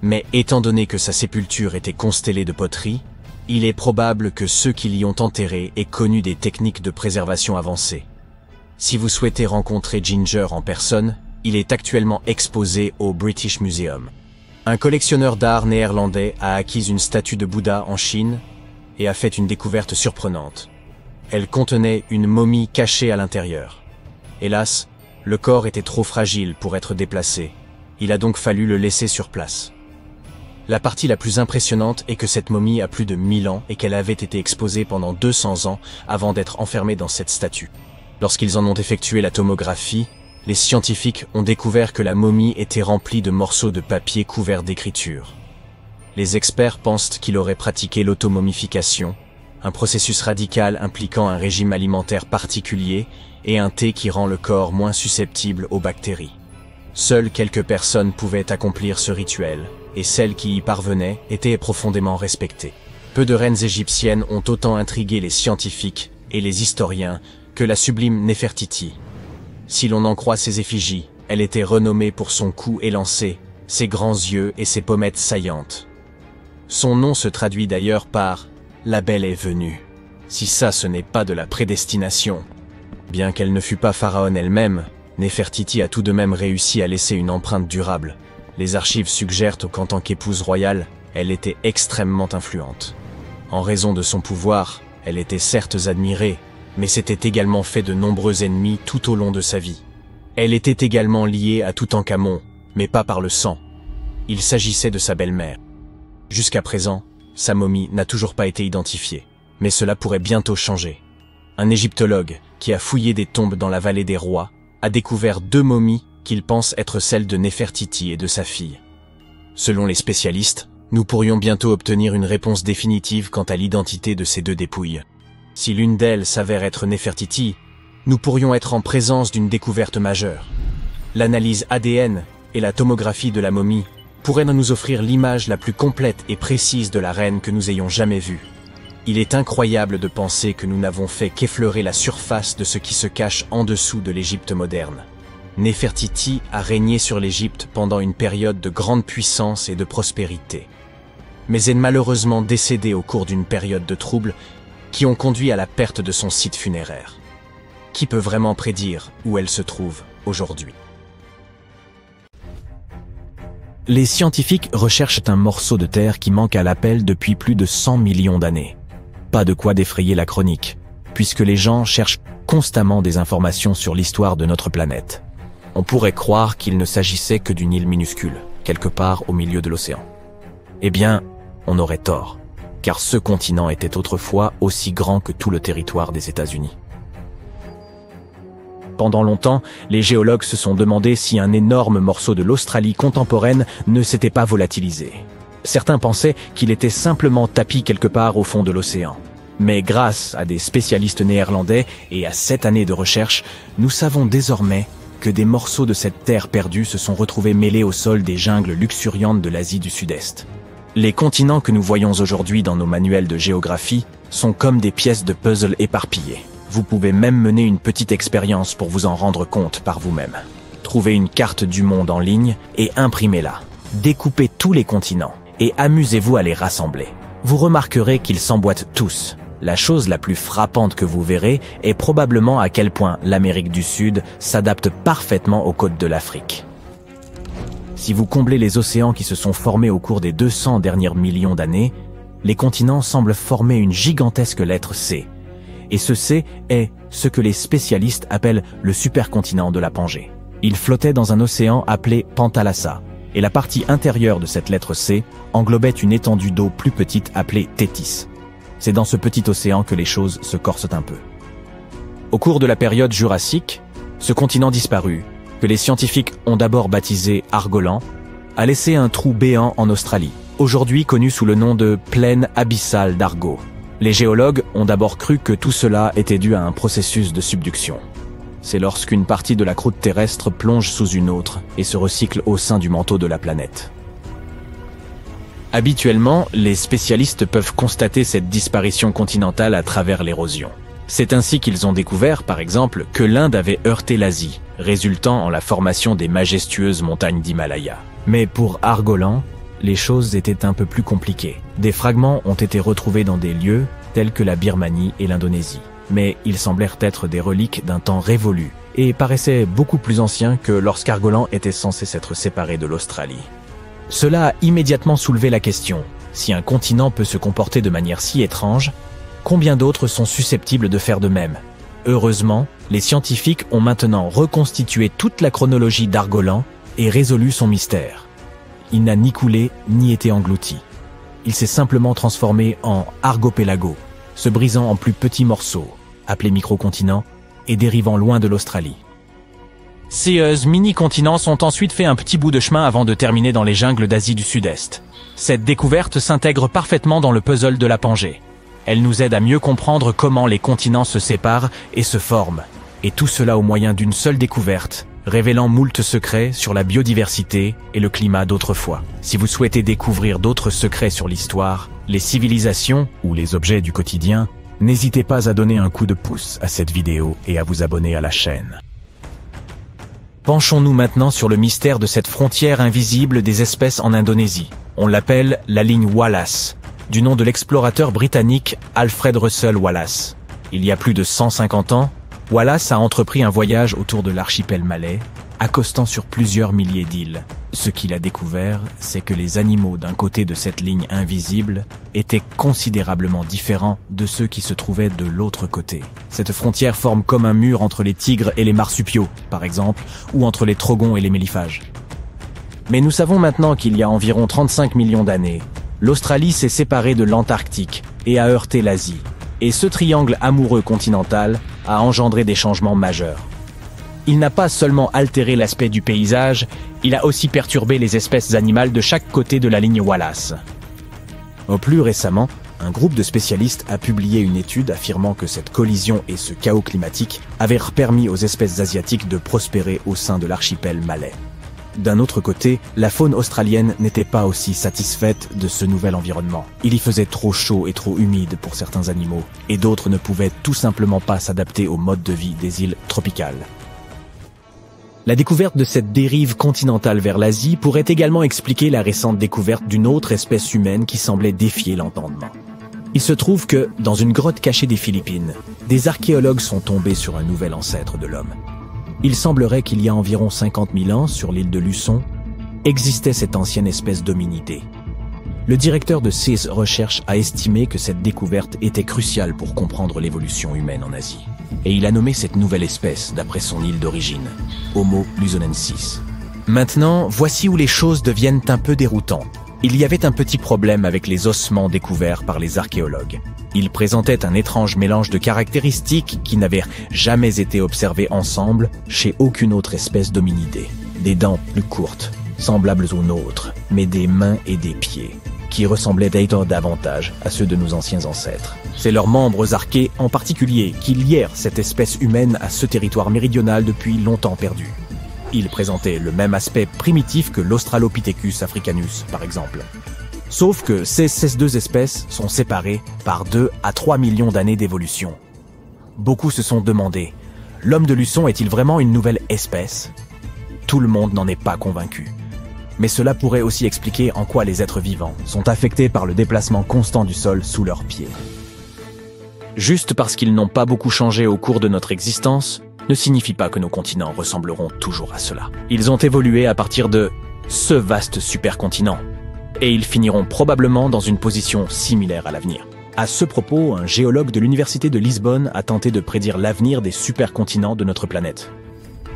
mais étant donné que sa sépulture était constellée de poteries, il est probable que ceux qui l'y ont enterré aient connu des techniques de préservation avancées. Si vous souhaitez rencontrer Ginger en personne, il est actuellement exposé au British Museum. Un collectionneur d'art néerlandais a acquis une statue de Bouddha en Chine et a fait une découverte surprenante. Elle contenait une momie cachée à l'intérieur. Hélas, le corps était trop fragile pour être déplacé. Il a donc fallu le laisser sur place. La partie la plus impressionnante est que cette momie a plus de 1000 ans et qu'elle avait été exposée pendant 200 ans avant d'être enfermée dans cette statue. Lorsqu'ils en ont effectué la tomographie, les scientifiques ont découvert que la momie était remplie de morceaux de papier couverts d'écriture. Les experts pensent qu'il aurait pratiqué l'automomification, un processus radical impliquant un régime alimentaire particulier et un thé qui rend le corps moins susceptible aux bactéries. Seules quelques personnes pouvaient accomplir ce rituel, et celles qui y parvenaient étaient profondément respectées. Peu de reines égyptiennes ont autant intrigué les scientifiques et les historiens que la sublime Néfertiti. Si l'on en croit ses effigies, elle était renommée pour son cou élancé, ses grands yeux et ses pommettes saillantes. Son nom se traduit d'ailleurs par « La belle est venue ». Si ça ce n'est pas de la prédestination. Bien qu'elle ne fût pas pharaon elle-même, Néfertiti a tout de même réussi à laisser une empreinte durable. Les archives suggèrent qu'en tant qu'épouse royale, elle était extrêmement influente. En raison de son pouvoir, elle était certes admirée, mais s'était également fait de nombreux ennemis tout au long de sa vie. Elle était également liée à Toutankhamon, mais pas par le sang. Il s'agissait de sa belle-mère. Jusqu'à présent, sa momie n'a toujours pas été identifiée, mais cela pourrait bientôt changer. Un égyptologue, qui a fouillé des tombes dans la vallée des rois, a découvert 2 momies qu'il pense être celles de Néfertiti et de sa fille. Selon les spécialistes, nous pourrions bientôt obtenir une réponse définitive quant à l'identité de ces 2 dépouilles. Si l'une d'elles s'avère être Néfertiti, nous pourrions être en présence d'une découverte majeure. L'analyse ADN et la tomographie de la momie pourraient nous offrir l'image la plus complète et précise de la reine que nous ayons jamais vue. Il est incroyable de penser que nous n'avons fait qu'effleurer la surface de ce qui se cache en dessous de l'Égypte moderne. Néfertiti a régné sur l'Égypte pendant une période de grande puissance et de prospérité. Mais est malheureusement décédée au cours d'une période de troubles qui ont conduit à la perte de son site funéraire. Qui peut vraiment prédire où elle se trouve aujourd'hui? Les scientifiques recherchent un morceau de terre qui manque à l'appel depuis plus de 100 millions d'années. Pas de quoi défrayer la chronique, puisque les gens cherchent constamment des informations sur l'histoire de notre planète. On pourrait croire qu'il ne s'agissait que d'une île minuscule, quelque part au milieu de l'océan. Eh bien, on aurait tort, car ce continent était autrefois aussi grand que tout le territoire des États-Unis. Pendant longtemps, les géologues se sont demandé si un énorme morceau de l'Australie contemporaine ne s'était pas volatilisé. Certains pensaient qu'il était simplement tapi quelque part au fond de l'océan. Mais grâce à des spécialistes néerlandais et à 7 années de recherche, nous savons désormais que des morceaux de cette terre perdue se sont retrouvés mêlés au sol des jungles luxuriantes de l'Asie du Sud-Est. Les continents que nous voyons aujourd'hui dans nos manuels de géographie sont comme des pièces de puzzle éparpillées. Vous pouvez même mener une petite expérience pour vous en rendre compte par vous-même. Trouvez une carte du monde en ligne et imprimez-la. Découpez tous les continents et amusez-vous à les rassembler. Vous remarquerez qu'ils s'emboîtent tous. La chose la plus frappante que vous verrez est probablement à quel point l'Amérique du Sud s'adapte parfaitement aux côtes de l'Afrique. Si vous comblez les océans qui se sont formés au cours des 200 derniers millions d'années, les continents semblent former une gigantesque lettre C. Et ce C est ce que les spécialistes appellent le supercontinent de la Pangée. Il flottait dans un océan appelé Pantalassa, et la partie intérieure de cette lettre C englobait une étendue d'eau plus petite appelée Thétis. C'est dans ce petit océan que les choses se corsent un peu. Au cours de la période jurassique, ce continent disparu, que les scientifiques ont d'abord baptisé Argolan, a laissé un trou béant en Australie, aujourd'hui connu sous le nom de plaine abyssale d'Argo. Les géologues ont d'abord cru que tout cela était dû à un processus de subduction. C'est lorsqu'une partie de la croûte terrestre plonge sous une autre et se recycle au sein du manteau de la planète. Habituellement, les spécialistes peuvent constater cette disparition continentale à travers l'érosion. C'est ainsi qu'ils ont découvert, par exemple, que l'Inde avait heurté l'Asie, résultant en la formation des majestueuses montagnes d'Himalaya. Mais pour Argolan, les choses étaient un peu plus compliquées. Des fragments ont été retrouvés dans des lieux tels que la Birmanie et l'Indonésie. Mais ils semblèrent être des reliques d'un temps révolu et paraissaient beaucoup plus anciens que lorsqu'Argolan était censé s'être séparé de l'Australie. Cela a immédiatement soulevé la question, si un continent peut se comporter de manière si étrange, combien d'autres sont susceptibles de faire de même? Heureusement, les scientifiques ont maintenant reconstitué toute la chronologie d'Argolan et résolu son mystère. Il n'a ni coulé ni été englouti. Il s'est simplement transformé en argopélago, se brisant en plus petits morceaux, appelés microcontinents, et dérivant loin de l'Australie. Ces mini-continents ont ensuite fait un petit bout de chemin avant de terminer dans les jungles d'Asie du Sud-Est. Cette découverte s'intègre parfaitement dans le puzzle de la Pangée. Elle nous aide à mieux comprendre comment les continents se séparent et se forment. Et tout cela au moyen d'une seule découverte, révélant moult secrets sur la biodiversité et le climat d'autrefois. Si vous souhaitez découvrir d'autres secrets sur l'histoire, les civilisations ou les objets du quotidien, n'hésitez pas à donner un coup de pouce à cette vidéo et à vous abonner à la chaîne. Penchons-nous maintenant sur le mystère de cette frontière invisible des espèces en Indonésie. On l'appelle la ligne Wallace, du nom de l'explorateur britannique Alfred Russel Wallace. Il y a plus de 150 ans, Wallace a entrepris un voyage autour de l'archipel malais, accostant sur plusieurs milliers d'îles. Ce qu'il a découvert, c'est que les animaux d'un côté de cette ligne invisible étaient considérablement différents de ceux qui se trouvaient de l'autre côté. Cette frontière forme comme un mur entre les tigres et les marsupiaux, par exemple, ou entre les trogons et les méliphages. Mais nous savons maintenant qu'il y a environ 35 millions d'années, l'Australie s'est séparée de l'Antarctique et a heurté l'Asie. Et ce triangle amoureux continental a engendré des changements majeurs. Il n'a pas seulement altéré l'aspect du paysage, il a aussi perturbé les espèces animales de chaque côté de la ligne Wallace. Plus récemment, un groupe de spécialistes a publié une étude affirmant que cette collision et ce chaos climatique avaient permis aux espèces asiatiques de prospérer au sein de l'archipel malais. D'un autre côté, la faune australienne n'était pas aussi satisfaite de ce nouvel environnement. Il y faisait trop chaud et trop humide pour certains animaux, et d'autres ne pouvaient tout simplement pas s'adapter au mode de vie des îles tropicales. La découverte de cette dérive continentale vers l'Asie pourrait également expliquer la récente découverte d'une autre espèce humaine qui semblait défier l'entendement. Il se trouve que, dans une grotte cachée des Philippines, des archéologues sont tombés sur un nouvel ancêtre de l'homme. Il semblerait qu'il y a environ 50 000 ans, sur l'île de Luçon, existait cette ancienne espèce d'hominidé. Le directeur de ces recherches a estimé que cette découverte était cruciale pour comprendre l'évolution humaine en Asie. Et il a nommé cette nouvelle espèce d'après son île d'origine, Homo luzonensis. Maintenant, voici où les choses deviennent un peu déroutantes. Il y avait un petit problème avec les ossements découverts par les archéologues. Ils présentaient un étrange mélange de caractéristiques qui n'avaient jamais été observées ensemble chez aucune autre espèce d'hominidé. Des dents plus courtes, semblables aux nôtres, mais des mains et des pieds, qui ressemblaient d'ailleurs davantage à ceux de nos anciens ancêtres. C'est leurs membres arqués en particulier qui lièrent cette espèce humaine à ce territoire méridional depuis longtemps perdu. Ils présentaient le même aspect primitif que l'Australopithecus africanus, par exemple. Sauf que ces deux espèces sont séparées par 2 à 3 millions d'années d'évolution. Beaucoup se sont demandé, l'homme de Luçon est-il vraiment une nouvelle espèce? Tout le monde n'en est pas convaincu. Mais cela pourrait aussi expliquer en quoi les êtres vivants sont affectés par le déplacement constant du sol sous leurs pieds. Juste parce qu'ils n'ont pas beaucoup changé au cours de notre existence, ne signifie pas que nos continents ressembleront toujours à cela. Ils ont évolué à partir de ce vaste supercontinent, et ils finiront probablement dans une position similaire à l'avenir. À ce propos, un géologue de l'université de Lisbonne a tenté de prédire l'avenir des supercontinents de notre planète.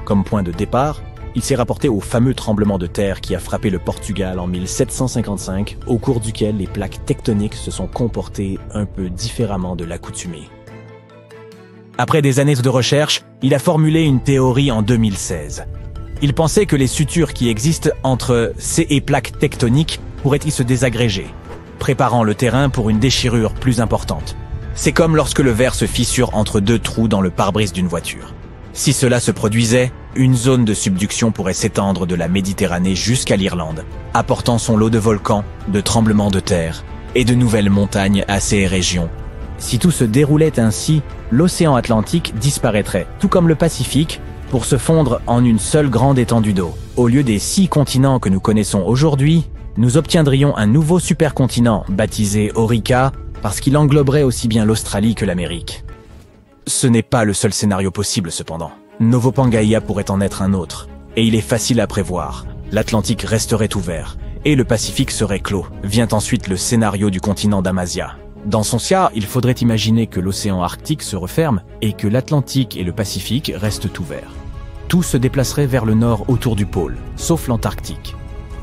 Comme point de départ, Il s'est rapporté au fameux tremblement de terre qui a frappé le Portugal en 1755, au cours duquel les plaques tectoniques se sont comportées un peu différemment de l'accoutumée. Après des années de recherche, il a formulé une théorie en 2016. Il pensait que les sutures qui existent entre ces plaques tectoniques pourraient-ils se désagréger, préparant le terrain pour une déchirure plus importante. C'est comme lorsque le verre se fissure entre deux trous dans le pare-brise d'une voiture. Si cela se produisait, une zone de subduction pourrait s'étendre de la Méditerranée jusqu'à l'Irlande, apportant son lot de volcans, de tremblements de terre et de nouvelles montagnes à ces régions. Si tout se déroulait ainsi, l'océan Atlantique disparaîtrait, tout comme le Pacifique, pour se fondre en une seule grande étendue d'eau. Au lieu des 6 continents que nous connaissons aujourd'hui, nous obtiendrions un nouveau supercontinent baptisé Orica parce qu'il engloberait aussi bien l'Australie que l'Amérique. Ce n'est pas le seul scénario possible cependant. Novo Pangaea pourrait en être un autre, et il est facile à prévoir. L'Atlantique resterait ouvert, et le Pacifique serait clos. Vient ensuite le scénario du continent d'Amasia. Dans son cas, il faudrait imaginer que l'océan Arctique se referme et que l'Atlantique et le Pacifique restent ouverts. Tout se déplacerait vers le nord autour du pôle, sauf l'Antarctique.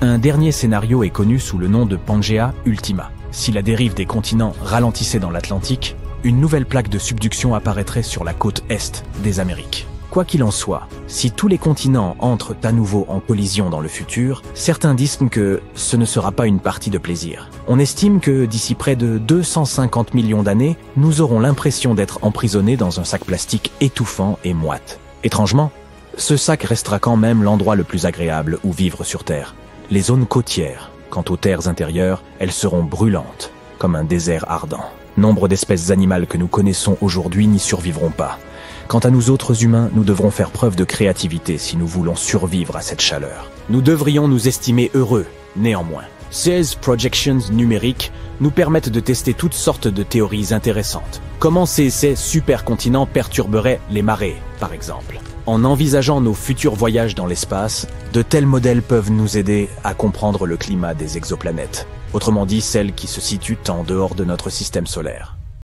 Un dernier scénario est connu sous le nom de Pangea Ultima. Si la dérive des continents ralentissait dans l'Atlantique, une nouvelle plaque de subduction apparaîtrait sur la côte est des Amériques. Quoi qu'il en soit, si tous les continents entrent à nouveau en collision dans le futur, certains disent que ce ne sera pas une partie de plaisir. On estime que d'ici près de 250 millions d'années, nous aurons l'impression d'être emprisonnés dans un sac plastique étouffant et moite. Étrangement, ce sac restera quand même l'endroit le plus agréable où vivre sur Terre. Les zones côtières, quant aux terres intérieures, elles seront brûlantes, comme un désert ardent. Nombre d'espèces animales que nous connaissons aujourd'hui n'y survivront pas. Quant à nous autres humains, nous devrons faire preuve de créativité si nous voulons survivre à cette chaleur. Nous devrions nous estimer heureux, néanmoins. 16 projections numériques nous permettent de tester toutes sortes de théories intéressantes. Comment ces supercontinents perturberaient les marées, par exemple. En envisageant nos futurs voyages dans l'espace, de tels modèles peuvent nous aider à comprendre le climat des exoplanètes. Autrement dit, celles qui se situent en dehors de notre système solaire.